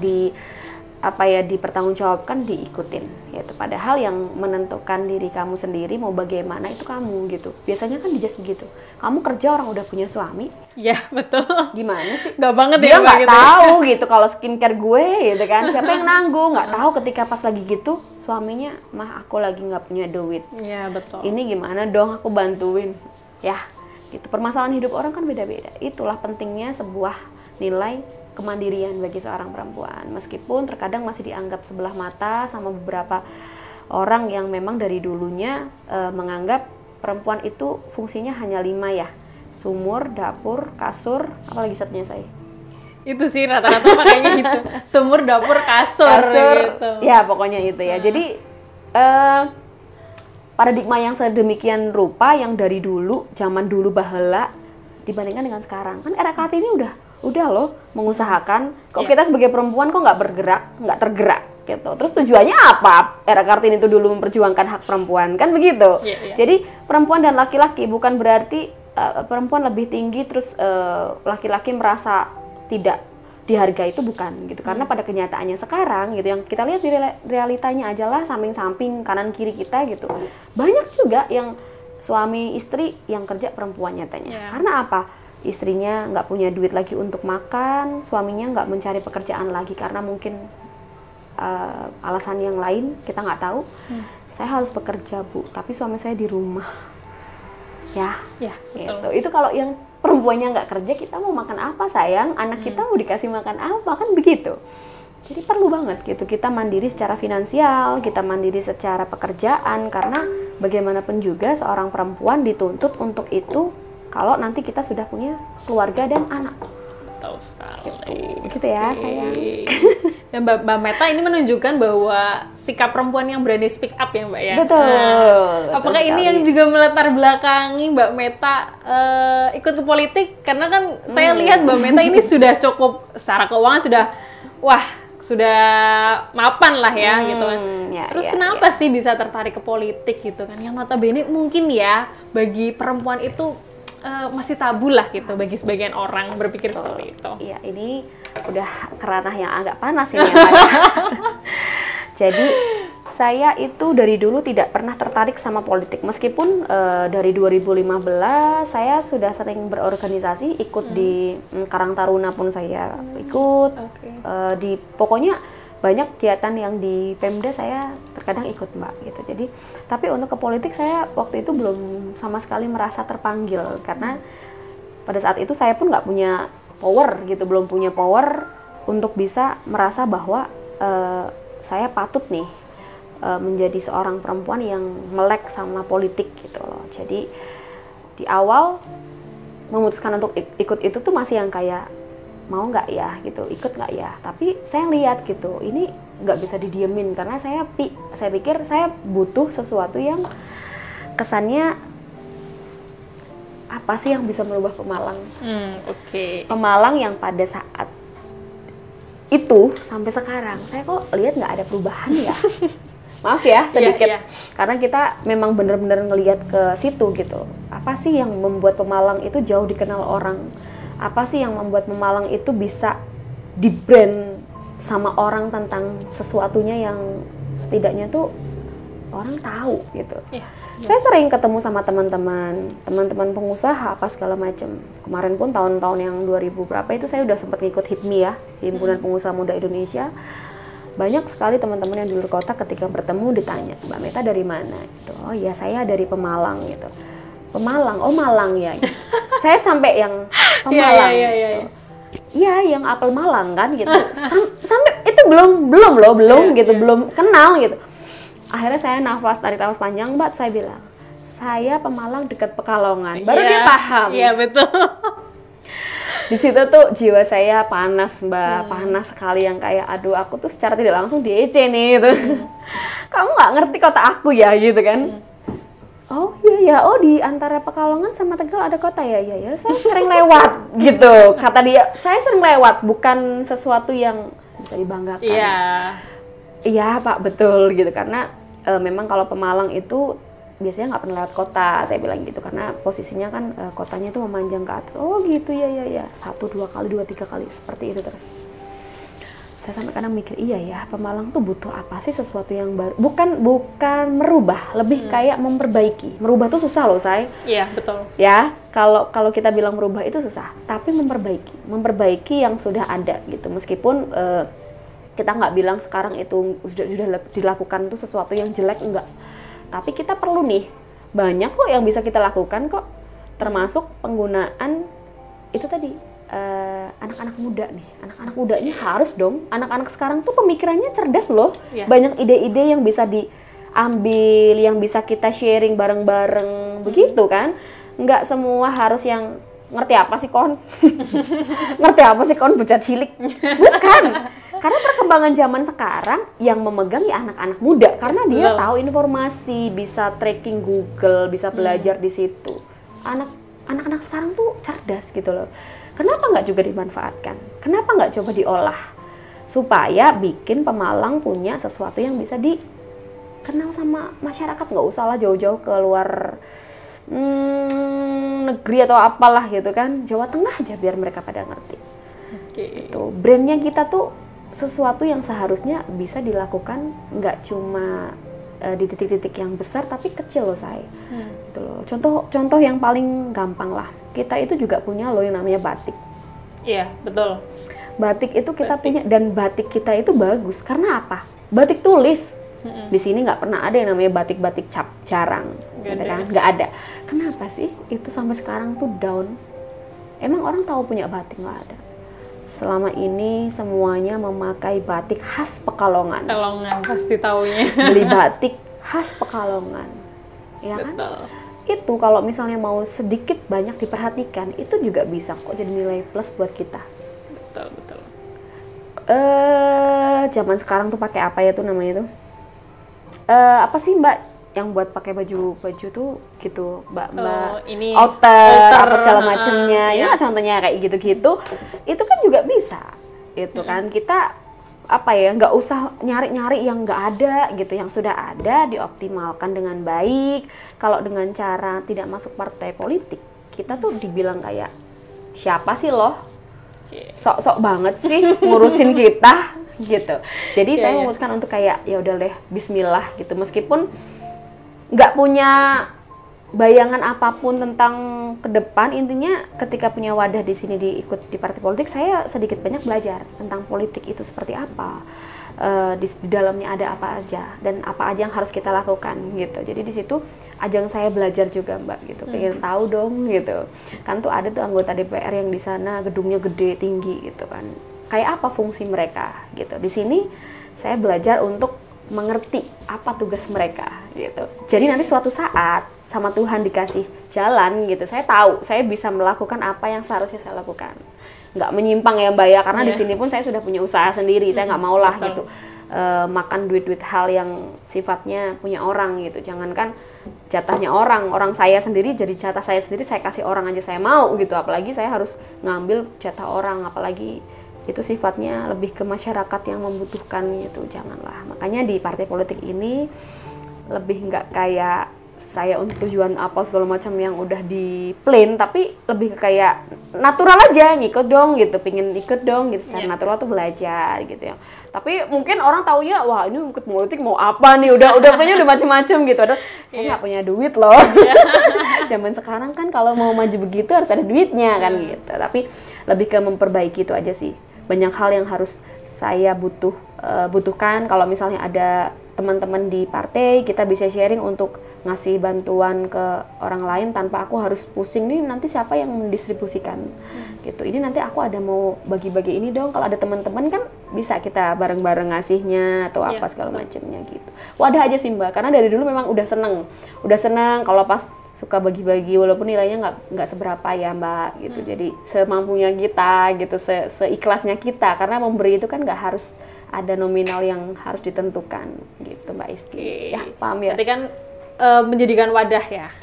dipertanggungjawabkan diikutin gitu. Padahal yang menentukan diri kamu sendiri mau bagaimana itu kamu gitu. Biasanya kan dijudge gitu. Kamu kerja, orang udah punya suami. Iya, betul. Gimana sih? Nggak banget Dia ya Mbak nggak gitu. tahu gitu kalau skincare gue gitu kan. Siapa yang nanggung? Nggak tahu ketika pas lagi gitu suaminya, mah aku lagi nggak punya duit. Iya, betul. Ini gimana dong, aku bantuin. Ya, gitu. Permasalahan hidup orang kan beda-beda. Itulah pentingnya sebuah nilai kemandirian bagi seorang perempuan. Meskipun terkadang masih dianggap sebelah mata sama beberapa orang yang memang dari dulunya menganggap perempuan itu fungsinya hanya 5 ya. Sumur, dapur, kasur, apa lagi satunya saya? Itu sih rata-rata makanya itu. Sumur, dapur, kasur gitu. Ya pokoknya itu ya. Jadi paradigma yang sedemikian rupa yang dari dulu, zaman dulu baheula dibandingkan dengan sekarang. Kan era Kartini udah loh mengusahakan. Kok kita sebagai perempuan kok nggak bergerak, nggak tergerak gitu. Terus tujuannya apa? Era Kartini itu dulu memperjuangkan hak perempuan, kan begitu. Jadi perempuan dan laki-laki bukan berarti perempuan lebih tinggi terus laki-laki merasa tidak dihargai, itu bukan gitu. Karena pada kenyataannya sekarang gitu, yang kita lihat di realitanya aja lah, samping-samping kanan kiri kita gitu, banyak juga yang suami istri yang kerja perempuan nyatanya. Karena apa? Istrinya nggak punya duit lagi untuk makan, suaminya nggak mencari pekerjaan lagi karena mungkin alasan yang lain kita nggak tahu. Saya harus bekerja Bu, tapi suami saya di rumah. Ya, gitu. Itu kalau yang perempuannya nggak kerja, kita mau makan apa sayang? Anak kita mau dikasih makan apa? Kan begitu. Jadi perlu banget gitu kita mandiri secara finansial, kita mandiri secara pekerjaan, karena bagaimanapun juga seorang perempuan dituntut untuk itu kalau nanti kita sudah punya keluarga dan anak. Tahu sekali. Gitu ya sayang. Dan Mbak Meta ini menunjukkan bahwa sikap perempuan yang berani speak up ya Mbak ya. Betul. Apakah ini yang juga melatar belakangi Mbak Meta ikut ke politik? Karena kan saya lihat Mbak Meta ini sudah cukup secara keuangan sudah sudah mapan lah ya gitu kan. Ya, Terus ya, kenapa ya. sih bisa tertarik ke politik gitu kan? Yang notabene mungkin ya bagi perempuan itu masih tabu lah gitu bagi sebagian orang berpikir seperti itu. Iya, ini udah kerana yang agak panas ini ya, Pak, ya. Jadi saya itu dari dulu tidak pernah tertarik sama politik. Meskipun dari 2015 saya sudah sering berorganisasi, ikut di Karang Taruna pun saya ikut. Pokoknya banyak kegiatan yang di Pemda saya terkadang ikut, Mbak, gitu. Jadi tapi untuk ke politik saya waktu itu belum sama sekali merasa terpanggil, karena pada saat itu saya pun nggak punya power gitu, belum punya power untuk bisa merasa bahwa saya patut nih menjadi seorang perempuan yang melek sama politik gitu loh. Jadi di awal memutuskan untuk ikut itu tuh masih yang kayak mau nggak ya gitu, ikut nggak ya. Tapi saya lihat gitu, ini nggak bisa didiemin karena saya pikir saya butuh sesuatu yang kesannya apa sih yang bisa merubah Pemalang. Pemalang yang pada saat itu sampai sekarang saya kok lihat nggak ada perubahan ya. Maaf ya sedikit, karena kita memang benar-benar ngelihat ke situ gitu. Apa sih yang membuat Pemalang itu jauh dikenal orang? Apa sih yang membuat Pemalang itu bisa di-brand sama orang tentang sesuatunya yang setidaknya tuh orang tahu gitu. Saya sering ketemu sama teman-teman pengusaha apa segala macam. Kemarin pun tahun-tahun yang 2000 berapa itu saya udah sempat ngikut HIPMI ya, Himpunan Pengusaha Muda Indonesia. Banyak sekali teman-teman yang di luar kota ketika bertemu ditanya, Mbak Meta dari mana? Gitu. Oh ya saya dari Pemalang gitu. Pemalang, oh Malang ya. Gitu. Saya sampai yang Pemalang. Iya, yang apel Malang kan gitu. Sampai itu belum gitu, belum kenal gitu. Akhirnya saya tarik nafas panjang, Mbak, saya bilang, saya Pemalang dekat Pekalongan. Baru dia paham. Iya, betul. Di situ tuh jiwa saya panas, Mbak, panas sekali yang kayak aduh aku tuh secara tidak langsung diece nih gitu. Kamu nggak ngerti kota aku ya gitu kan. Oh iya, oh di antara Pekalongan sama Tegal ada kota ya, saya sering lewat gitu. Kata dia, saya sering lewat, bukan sesuatu yang bisa dibanggakan. Iya Pak, betul gitu, karena memang kalau Pemalang itu biasanya nggak pernah lewat kota, saya bilang gitu, karena posisinya kan kotanya itu memanjang ke atas. Oh gitu ya, 1, 2 kali, 2, 3 kali seperti itu terus. Saya sampai kadang mikir, iya ya, Pemalang tuh butuh apa sih, sesuatu yang baru. Bukan merubah, lebih kayak memperbaiki. Merubah tuh susah loh, saya. Iya, betul. Ya, kalau kita bilang merubah itu susah, tapi memperbaiki yang sudah ada gitu. Meskipun kita nggak bilang sekarang itu sudah dilakukan itu sesuatu yang jelek, enggak. Tapi kita perlu nih, banyak kok yang bisa kita lakukan kok, termasuk penggunaan itu tadi. Anak-anak muda nih, anak-anak muda ini harus dong, anak-anak sekarang tuh pemikirannya cerdas loh, banyak ide-ide yang bisa diambil, yang bisa kita sharing bareng-bareng, begitu kan, nggak semua harus yang ngerti apa sih kon, ngerti apa sih kon bocah cilik, bukan, karena perkembangan zaman sekarang yang memegang ya anak-anak muda, karena dia tahu informasi, bisa tracking Google, bisa belajar di situ, anak-anak sekarang tuh cerdas gitu loh. Kenapa nggak juga dimanfaatkan? Kenapa nggak coba diolah? Supaya bikin Pemalang punya sesuatu yang bisa dikenal sama masyarakat. Nggak usah lah jauh-jauh ke luar negeri atau apalah gitu kan. Jawa Tengah aja biar mereka pada ngerti. Itu brandnya kita tuh sesuatu yang seharusnya bisa dilakukan nggak cuma di titik-titik yang besar tapi kecil loh saya. Gitu loh. Contoh yang paling gampang lah. Kita itu juga punya loh yang namanya batik. Iya, betul. Batik itu kita punya, dan batik kita itu bagus. Karena apa? Batik tulis. Di sini nggak pernah ada yang namanya batik-batik cap, jarang. Gitu kan? Nggak ada. Kenapa sih itu sampai sekarang tuh down? Emang orang tahu punya batik? Nggak ada. Selama ini semuanya memakai batik khas Pekalongan. Pekalongan pasti taunya. Beli batik khas Pekalongan. Ya kan? Betul. Itu kalau misalnya mau sedikit banyak diperhatikan, itu juga bisa kok jadi nilai plus buat kita. Betul. Zaman sekarang tuh pakai apa ya tuh namanya tuh? Apa sih Mbak yang buat pakai baju tuh gitu, Mbak ini outer apa segala macamnya. Ini lah contohnya kayak gitu-gitu. Itu kan juga bisa. Itu kan kita apa ya, nggak usah nyari-nyari yang nggak ada gitu, yang sudah ada dioptimalkan dengan baik. Kalau dengan cara tidak masuk partai politik, kita tuh dibilang kayak siapa sih loh, sok-sok banget sih ngurusin kita gitu. Jadi saya memutuskan untuk kayak ya udah deh, Bismillah gitu, meskipun nggak punya bayangan apapun tentang ke depan. Intinya ketika punya wadah di sini diikut di partai politik, saya sedikit banyak belajar tentang politik itu seperti apa, di dalamnya ada apa aja dan apa aja yang harus kita lakukan gitu. Jadi di situ ajang saya belajar juga Mbak gitu, pengen tahu dong gitu kan, tuh ada tuh anggota DPR yang di sana gedungnya gede tinggi gitu kan, kayak apa fungsi mereka gitu. Di sini saya belajar untuk mengerti apa tugas mereka gitu. Jadi nanti suatu saat sama Tuhan dikasih jalan gitu, saya tahu saya bisa melakukan apa yang seharusnya saya lakukan, nggak menyimpang ya Mbak ya, karena di sini pun saya sudah punya usaha sendiri, saya nggak mau lah gitu makan duit-duit hal yang sifatnya punya orang gitu. Jangankan jatahnya orang saya sendiri jadi jatah saya sendiri, saya kasih orang aja saya mau gitu, apalagi saya harus ngambil jatah orang, apalagi itu sifatnya lebih ke masyarakat yang membutuhkan gitu. Janganlah. Makanya di partai politik ini lebih nggak kayak saya untuk tujuan apa segala macam yang udah di plan, tapi lebih ke kayak natural aja, ngikut dong gitu, pingin ikut dong gitu, secara natural tuh belajar gitu ya. Tapi mungkin orang taunya wah ini ikut politik mau apa nih, udah kayaknya udah macam-macam gitu. Ada saya nggak punya duit loh. Zaman sekarang kan kalau mau maju begitu harus ada duitnya kan gitu. Tapi lebih ke memperbaiki itu aja sih. Banyak hal yang harus saya butuhkan. Kalau misalnya ada teman-teman di partai, kita bisa sharing untuk ngasih bantuan ke orang lain tanpa aku harus pusing nih nanti siapa yang mendistribusikan gitu. Ini nanti aku ada mau bagi-bagi ini dong. Kalau ada teman-teman kan bisa kita bareng-bareng ngasihnya atau apa segala macamnya gitu. Wadah aja sih Mbak, karena dari dulu memang udah seneng kalau pas suka bagi-bagi, walaupun nilainya nggak seberapa ya Mbak gitu. Jadi semampunya kita gitu, seikhlasnya kita, karena memberi itu kan nggak harus ada nominal yang harus ditentukan gitu Mbak Isti. Ya paham ya. Berarti kan menjadikan wadah ya,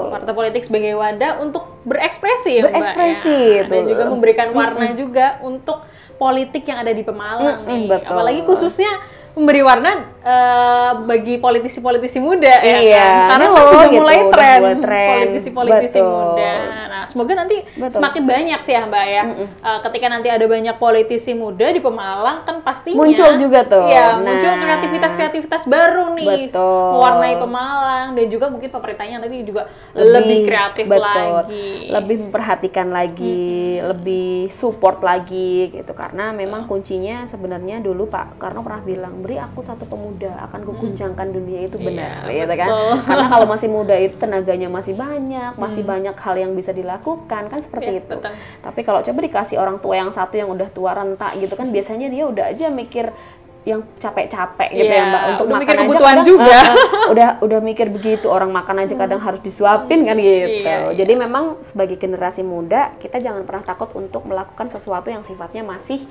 partai politik sebagai wadah untuk berekspresi ya Mbak ya. Dan juga memberikan warna juga untuk politik yang ada di Pemalang nih. Betul. Apalagi khususnya memberi warna bagi politisi-politisi muda ya kan. Sekarang kan sudah gitu, mulai tren politisi-politisi muda. Nah, semoga nanti semakin banyak sih ya Mbak ya. Ketika nanti ada banyak politisi muda di Pemalang kan pastinya muncul juga tuh. Ya, muncul kreativitas baru nih. Mewarnai Pemalang, dan juga mungkin pemerintahnya nanti juga lebih kreatif lagi. Lebih memperhatikan lagi, lebih support lagi gitu. Karena memang kuncinya sebenarnya dulu Pak Karno pernah bilang, beri aku satu pemuda akan kuguncangkan dunia, itu benar ya kan. Karena kalau masih muda itu tenaganya masih banyak, masih banyak hal yang bisa dilakukan kan seperti itu. Betul. Tapi kalau coba dikasih orang tua yang satu yang udah tua renta gitu kan, biasanya dia udah aja mikir yang capek-capek gitu ya Mbak, untuk udah makan mikir aja kebutuhan kadang, juga. udah mikir begitu, orang makan aja kadang harus disuapin kan gitu. Jadi memang sebagai generasi muda kita jangan pernah takut untuk melakukan sesuatu yang sifatnya masih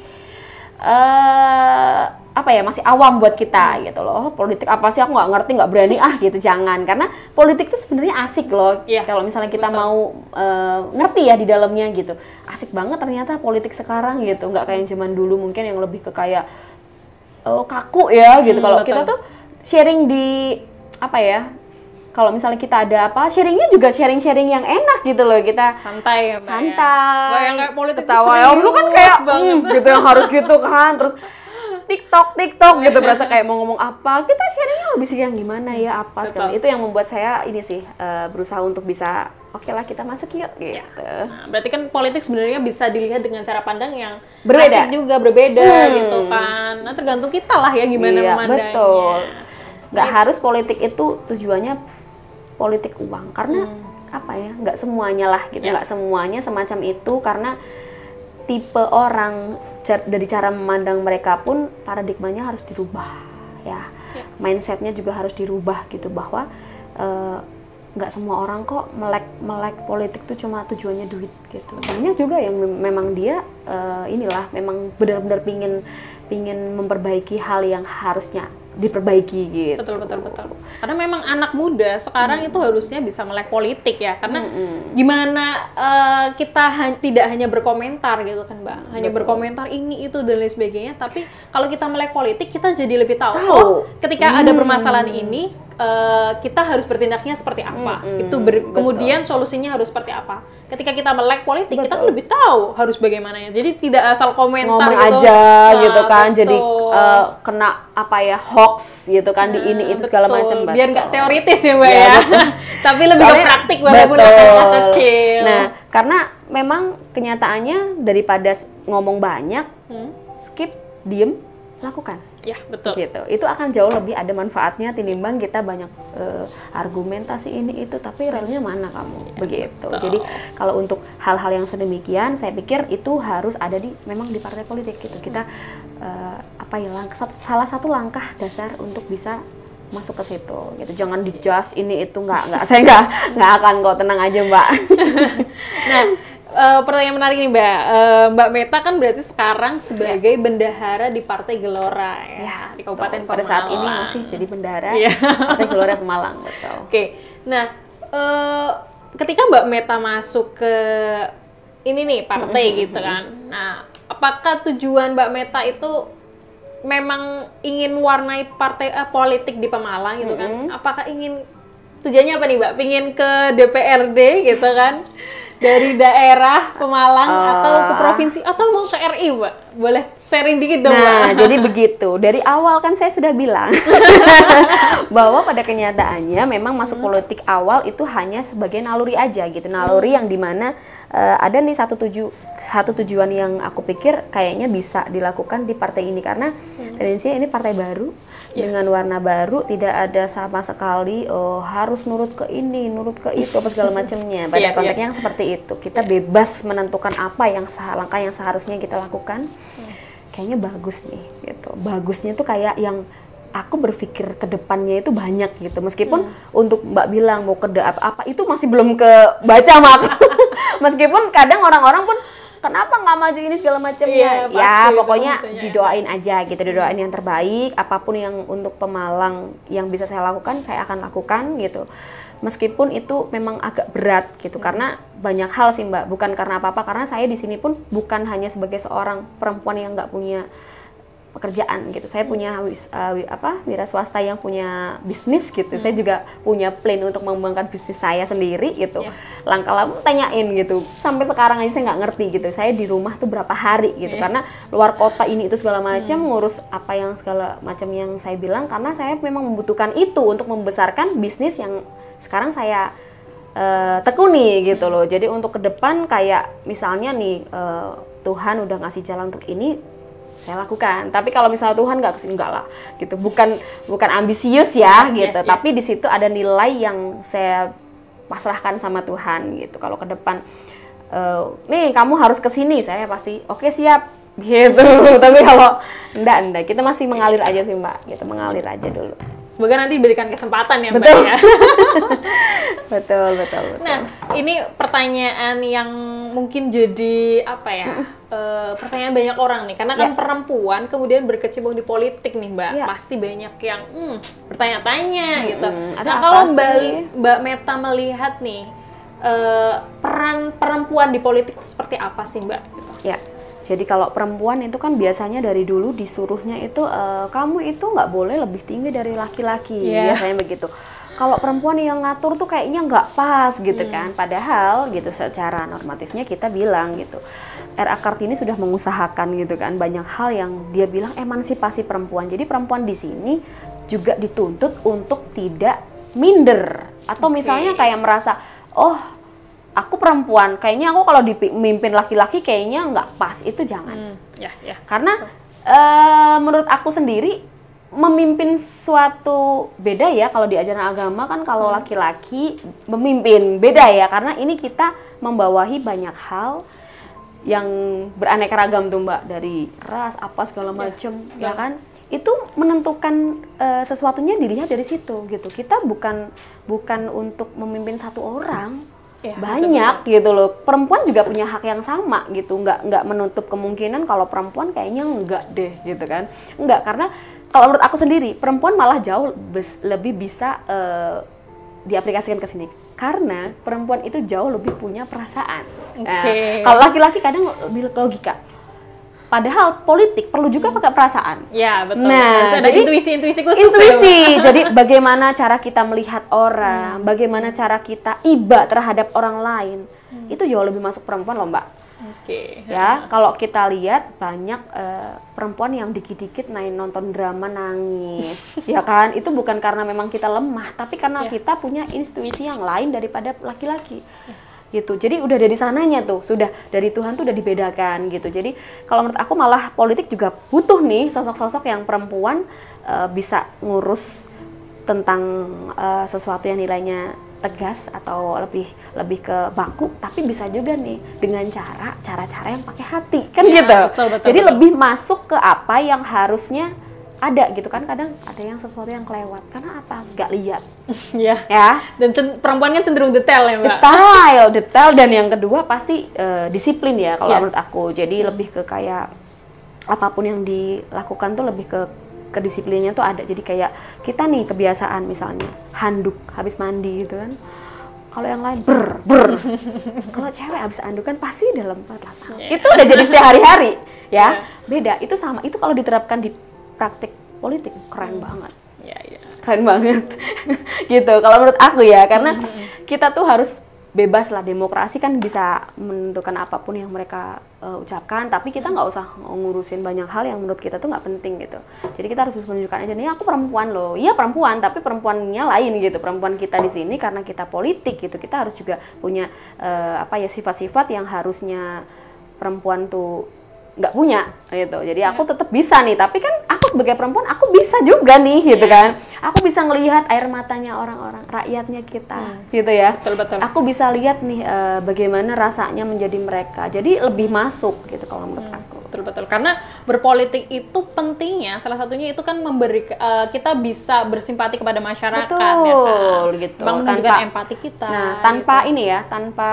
masih awam buat kita gitu loh. Politik apa sih, aku nggak ngerti, nggak berani gitu. Jangan, karena politik itu sebenarnya asik loh. Kalau misalnya kita mau ngerti ya di dalamnya gitu, asik banget ternyata politik sekarang gitu. Nggak kayak yang zaman dulu mungkin yang lebih ke kayak kaku ya gitu. Kalau kita tuh sharing di kalau misalnya kita ada apa, sharingnya juga sharing yang enak gitu loh. Kita santai ya Mbak. Santai. Yang kayak politik ketawa ya dulu kan kayak gitu, yang harus gitu kan. Terus TikTok gitu, berasa kayak mau ngomong apa, kita sharingnya lebih sih yang gimana ya apa segala. Itu yang membuat saya ini sih berusaha untuk bisa oke lah kita masuk yuk gitu. Nah, berarti kan politik sebenarnya bisa dilihat dengan cara pandang yang berbeda asik juga, berbeda gitu kan. Nah, tergantung kita lah ya gimana memandangnya. Betul. Nggak harus politik itu tujuannya politik uang, karena nggak semuanya lah gitu, nggak semuanya semacam itu, karena tipe orang dari cara memandang mereka pun paradigmanya harus dirubah ya. Mindsetnya juga harus dirubah gitu, bahwa nggak semua orang kok melek politik tuh cuma tujuannya duit gitu. Banyak juga yang memang dia memang benar-benar pingin memperbaiki hal yang harusnya diperbaiki gitu. Betul. Karena memang anak muda sekarang itu harusnya bisa melek politik ya, karena gimana kita tidak hanya berkomentar gitu kan Mbak, hanya berkomentar ini itu dan lain sebagainya, tapi kalau kita melek politik kita jadi lebih tahu. Oh, ketika ada permasalahan ini kita harus bertindaknya seperti apa, kemudian solusinya harus seperti apa. Ketika kita melek politik, kita lebih tahu harus bagaimana ya. Jadi tidak asal komentar ngomong gitu. aja gitu kan, jadi kena apa ya, hoax gitu kan, di ini itu segala macam. Biar nggak teoritis ya Mbak ya. Tapi lebih ke praktik walaupun anak kecil. Nah, karena memang kenyataannya daripada ngomong banyak, skip, diem, lakukan. Ya, betul. Gitu. Itu akan jauh lebih ada manfaatnya tinimbang kita banyak argumentasi ini itu, tapi realnya mana kamu, begitu. Betul. Jadi kalau untuk hal-hal yang sedemikian, saya pikir itu harus ada memang di partai politik gitu. Kita salah satu langkah dasar untuk bisa masuk ke situ gitu. Jangan di-just ini itu nggak saya nggak akan kok, tenang aja Mbak. Nah, pertanyaan menarik nih Mbak. Mbak Meta kan berarti sekarang sebagai bendahara di Partai Gelora ya, di Kabupaten Pemalang. Pada saat ini masih jadi bendahara Partai Gelora Pemalang, betul. Oke. Nah, ketika Mbak Meta masuk ke ini nih partai gitu kan. Nah, apakah tujuan Mbak Meta itu memang ingin warnai partai politik di Pemalang gitu kan? Apakah tujuannya apa nih Mbak? Pingin ke DPRD gitu kan? Dari daerah Pemalang atau ke provinsi atau mau ke RI Mbak? Boleh sharing dikit dong Mbak? Nah, jadi begitu. Dari awal kan saya sudah bilang bahwa pada kenyataannya memang masuk politik awal itu hanya sebagai naluri aja gitu. Naluri yang dimana ada nih satu tujuan yang aku pikir kayaknya bisa dilakukan di partai ini, karena tendensinya ini partai baru dengan warna baru, tidak ada sama sekali harus nurut ke ini, nurut ke itu apa segala macamnya. Pada konteksnya yang seperti itu, kita bebas menentukan apa yang langkah yang seharusnya kita lakukan. Kayaknya bagus nih gitu. Bagusnya tuh kayak yang aku berpikir ke depannya itu banyak gitu. Meskipun untuk Mbak bilang mau ke apa itu masih belum kebaca sama aku. Meskipun kadang orang-orang pun kenapa nggak maju ini segala macamnya, ya pokoknya didoain aja gitu, didoain yang terbaik, apapun yang untuk Pemalang yang bisa saya lakukan, saya akan lakukan gitu. Meskipun itu memang agak berat gitu, karena banyak hal sih Mbak, bukan karena apa-apa, karena saya di sini pun bukan hanya sebagai seorang perempuan yang nggak punya pekerjaan gitu. Saya punya wira swasta yang punya bisnis gitu. Saya juga punya plan untuk mengembangkan bisnis saya sendiri gitu. Langkah lalu tanyain gitu. Sampai sekarang aja saya nggak ngerti gitu. Saya di rumah tuh berapa hari gitu. Karena luar kota ini itu segala macam, ngurus apa yang segala macam yang saya bilang, karena saya memang membutuhkan itu untuk membesarkan bisnis yang sekarang saya tekuni gitu loh. Jadi untuk ke depan kayak misalnya nih Tuhan udah ngasih jalan untuk ini, saya lakukan. Tapi kalau misalnya Tuhan nggak kesini, enggak lah gitu. Bukan ambisius ya gitu. Tapi di situ ada nilai yang saya pasrahkan sama Tuhan gitu. Kalau ke depan nih kamu harus kesini, saya pasti oke, siap gitu. Tapi kalau enggak, kita masih mengalir aja sih Mbak gitu, mengalir aja dulu. Semoga nanti diberikan kesempatan ya Mbak. Betul. Ya. betul. Nah, ini pertanyaan yang mungkin jadi apa ya? Pertanyaan banyak orang nih, karena kan perempuan kemudian berkecimpung di politik nih Mbak, pasti banyak yang bertanya-tanya gitu. Nah, kalau Mbak Meta melihat nih peran perempuan di politik itu seperti apa sih Mbak? Ya. Jadi kalau perempuan itu kan biasanya dari dulu disuruhnya itu kamu itu nggak boleh lebih tinggi dari laki-laki, biasanya begitu. Kalau perempuan yang ngatur tuh kayaknya nggak pas gitu kan. Padahal gitu secara normatifnya kita bilang gitu, RA Kartini sudah mengusahakan gitu kan banyak hal yang dia bilang emansipasi perempuan. Jadi perempuan di sini juga dituntut untuk tidak minder atau misalnya kayak merasa aku perempuan, kayaknya aku kalau dipimpin laki-laki kayaknya nggak pas, itu jangan. Karena menurut aku sendiri memimpin suatu beda ya, kalau di ajaran agama kan kalau laki-laki memimpin beda ya, karena ini kita membawahi banyak hal yang beraneka ragam tuh Mbak, dari ras apa segala macem ya kan. Itu menentukan sesuatunya dilihat dari situ gitu. Kita bukan untuk memimpin satu orang. Banyak betul. Gitu loh, perempuan juga punya hak yang sama gitu, nggak menutup kemungkinan kalau perempuan kayaknya enggak deh gitu kan, enggak, karena kalau menurut aku sendiri, perempuan malah jauh lebih bisa diaplikasikan ke sini. Karena perempuan itu jauh lebih punya perasaan. Nah, kalau laki-laki kadang lebih logika. Padahal politik perlu juga pakai perasaan. Ya, betul. Nah, ada intuisi khusus. Intuisi. Ya, jadi bagaimana cara kita melihat orang, bagaimana cara kita iba terhadap orang lain. Itu jauh lebih masuk perempuan loh, Mbak. Ya, kalau kita lihat banyak perempuan yang dikit-dikit nonton drama nangis. Ya kan? Itu bukan karena memang kita lemah, tapi karena kita punya intuisi yang lain daripada laki-laki. Gitu. Jadi udah dari sananya tuh, sudah dari Tuhan tuh udah dibedakan gitu. Jadi kalau menurut aku malah politik juga butuh nih sosok-sosok yang perempuan bisa ngurus tentang sesuatu yang nilainya tegas atau lebih ke baku, tapi bisa juga nih dengan cara-cara yang pakai hati kan gitu. Betul, jadi lebih masuk ke apa yang harusnya ada gitu kan. Kadang ada yang sesuatu yang kelewat karena apa, nggak lihat. Ya. Dan perempuan kan cenderung detail ya, Mbak. Detail, dan yang kedua pasti disiplin ya kalau menurut aku. Jadi lebih ke kayak apapun yang dilakukan tuh lebih ke kedisiplinnya tuh ada. Jadi kayak kita nih kebiasaan misalnya handuk habis mandi gitu kan. Kalau yang lain ber. Kalau cewek habis handukan pasti dalam 4 lama. Itu udah jadi sehari-hari ya. Beda, itu sama. Itu kalau diterapkan di praktik politik keren banget. Keren banget. Gitu kalau menurut aku ya, karena kita tuh harus bebas lah. Demokrasi kan bisa menentukan apapun yang mereka ucapkan, tapi kita nggak usah ngurusin banyak hal yang menurut kita tuh nggak penting gitu. Jadi kita harus menunjukkan aja nih, aku perempuan loh. Iya perempuan, tapi perempuannya lain gitu. Perempuan kita di sini karena kita politik gitu. Kita harus juga punya sifat-sifat yang harusnya perempuan tuh nggak punya gitu. Jadi aku tetap bisa nih, tapi kan aku sebagai perempuan aku bisa juga nih gitu kan. Aku bisa ngelihat air matanya orang-orang, rakyatnya kita gitu ya. Betul. Aku bisa lihat nih bagaimana rasanya menjadi mereka. Jadi lebih masuk gitu kalau menurut aku. Betul. Karena berpolitik itu pentingnya salah satunya itu kan memberi kita bisa bersimpati kepada masyarakat. Betul, ya kan? Gitu. Menunjukkan empati kita. Nah, tanpa gitu. Tanpa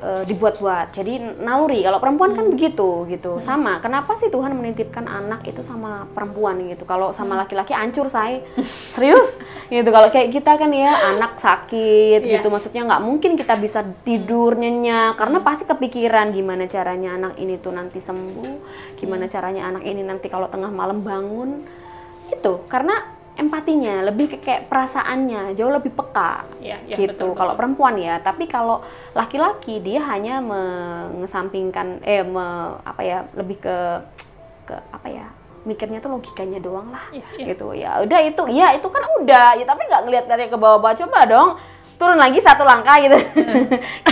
dibuat-buat. Jadi naluri. Kalau perempuan kan begitu gitu. Sama. Kenapa sih Tuhan menitipkan anak itu sama perempuan gitu? Kalau sama laki-laki hancur say. Serius? Gitu. Kalau kayak kita kan ya anak sakit gitu. Maksudnya nggak mungkin kita bisa tidur nyenyak karena pasti kepikiran gimana caranya anak ini tuh nanti sembuh, gimana caranya anak ini nanti kalau tengah malam bangun. Itu karena empatinya, lebih ke kayak perasaannya jauh lebih peka gitu. Kalau perempuan ya, tapi kalau laki-laki dia hanya mengesampingkan lebih ke apa ya, mikirnya tuh logikanya doang lah gitu. Ya udah itu kan udah ya, tapi nggak ngeliat-ngeliatnya ke bawah-bawah. Coba dong turun lagi 1 langkah gitu.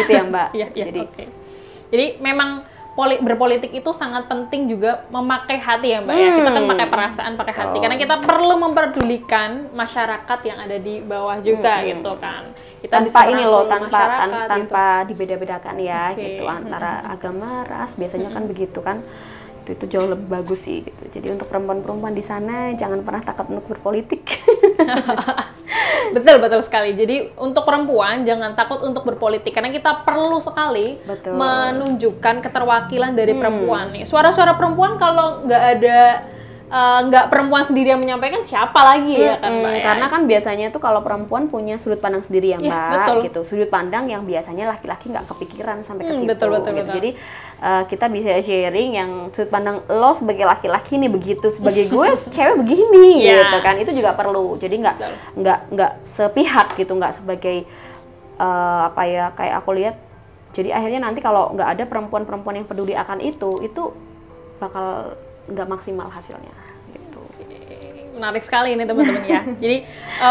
Gitu ya Mbak. Jadi memang berpolitik itu sangat penting juga memakai hati ya Mbak ya. Kita kan pakai perasaan, pakai hati. Karena kita perlu memperdulikan masyarakat yang ada di bawah juga gitu kan. Kita tanpa bisa ini loh, gitu. tanpa dibeda-bedakan ya gitu. Antara agama, ras biasanya kan begitu kan. Itu jauh lebih bagus sih gitu. Jadi untuk perempuan-perempuan di sana jangan pernah takut untuk berpolitik. Betul sekali. Jadi untuk perempuan jangan takut untuk berpolitik karena kita perlu sekali menunjukkan keterwakilan dari perempuan nih. Suara-suara perempuan kalau nggak perempuan sendiri yang menyampaikan, siapa lagi ya kan Mbak? Karena kan biasanya tuh kalau perempuan punya sudut pandang sendiri ya Mbak, gitu. Sudut pandang yang biasanya laki-laki nggak kepikiran sampai ke situ. Betul. Jadi kita bisa sharing yang sudut pandang lo sebagai laki-laki nih begitu, sebagai gue cewek begini gitu kan. Itu juga perlu. Jadi nggak sepihak gitu, nggak sebagai kayak aku lihat. Jadi akhirnya nanti kalau nggak ada perempuan-perempuan yang peduli akan itu bakal nggak maksimal hasilnya gitu. Menarik sekali ini teman-teman ya. Jadi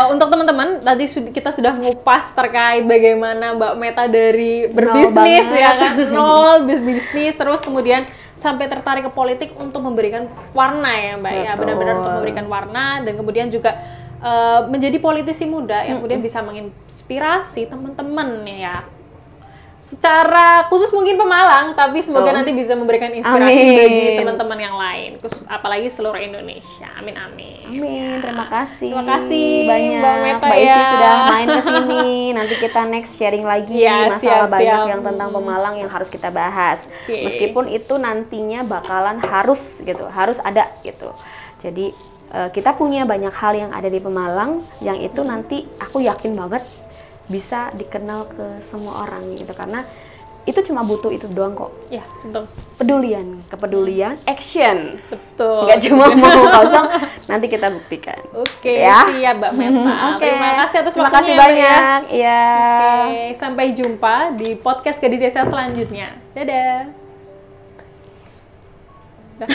untuk teman-teman tadi kita sudah ngupas terkait bagaimana Mbak Meta dari berbisnis ya kan, nol bisnis terus kemudian sampai tertarik ke politik untuk memberikan warna ya Mbak ya, benar-benar untuk memberikan warna dan kemudian juga menjadi politisi muda yang kemudian bisa menginspirasi teman-teman ya. Secara khusus mungkin Pemalang, tapi semoga nanti bisa memberikan inspirasi bagi teman-teman yang lain, khusus apalagi seluruh Indonesia. Amin. Terima kasih. Terima kasih banyak Mbak Meta Mbak Isi sudah main ke sini. Nanti kita next sharing lagi masalah banyak yang tentang Pemalang yang harus kita bahas. Meskipun itu nantinya bakalan harus ada gitu. Jadi kita punya banyak hal yang ada di Pemalang yang itu nanti aku yakin banget bisa dikenal ke semua orang gitu, karena itu cuma butuh itu doang kok. Ya, betul. Kepedulian, action. Betul. Nggak cuma mau kosong, nanti kita buktikan. Oke, ya? siap Mbak Meta. Oke. Terima kasih atas Terima waktunya kasih ya, Mbak, banyak. Ya. Oke, sampai jumpa di podcast Gadis Desa selanjutnya. Dadah. Dah.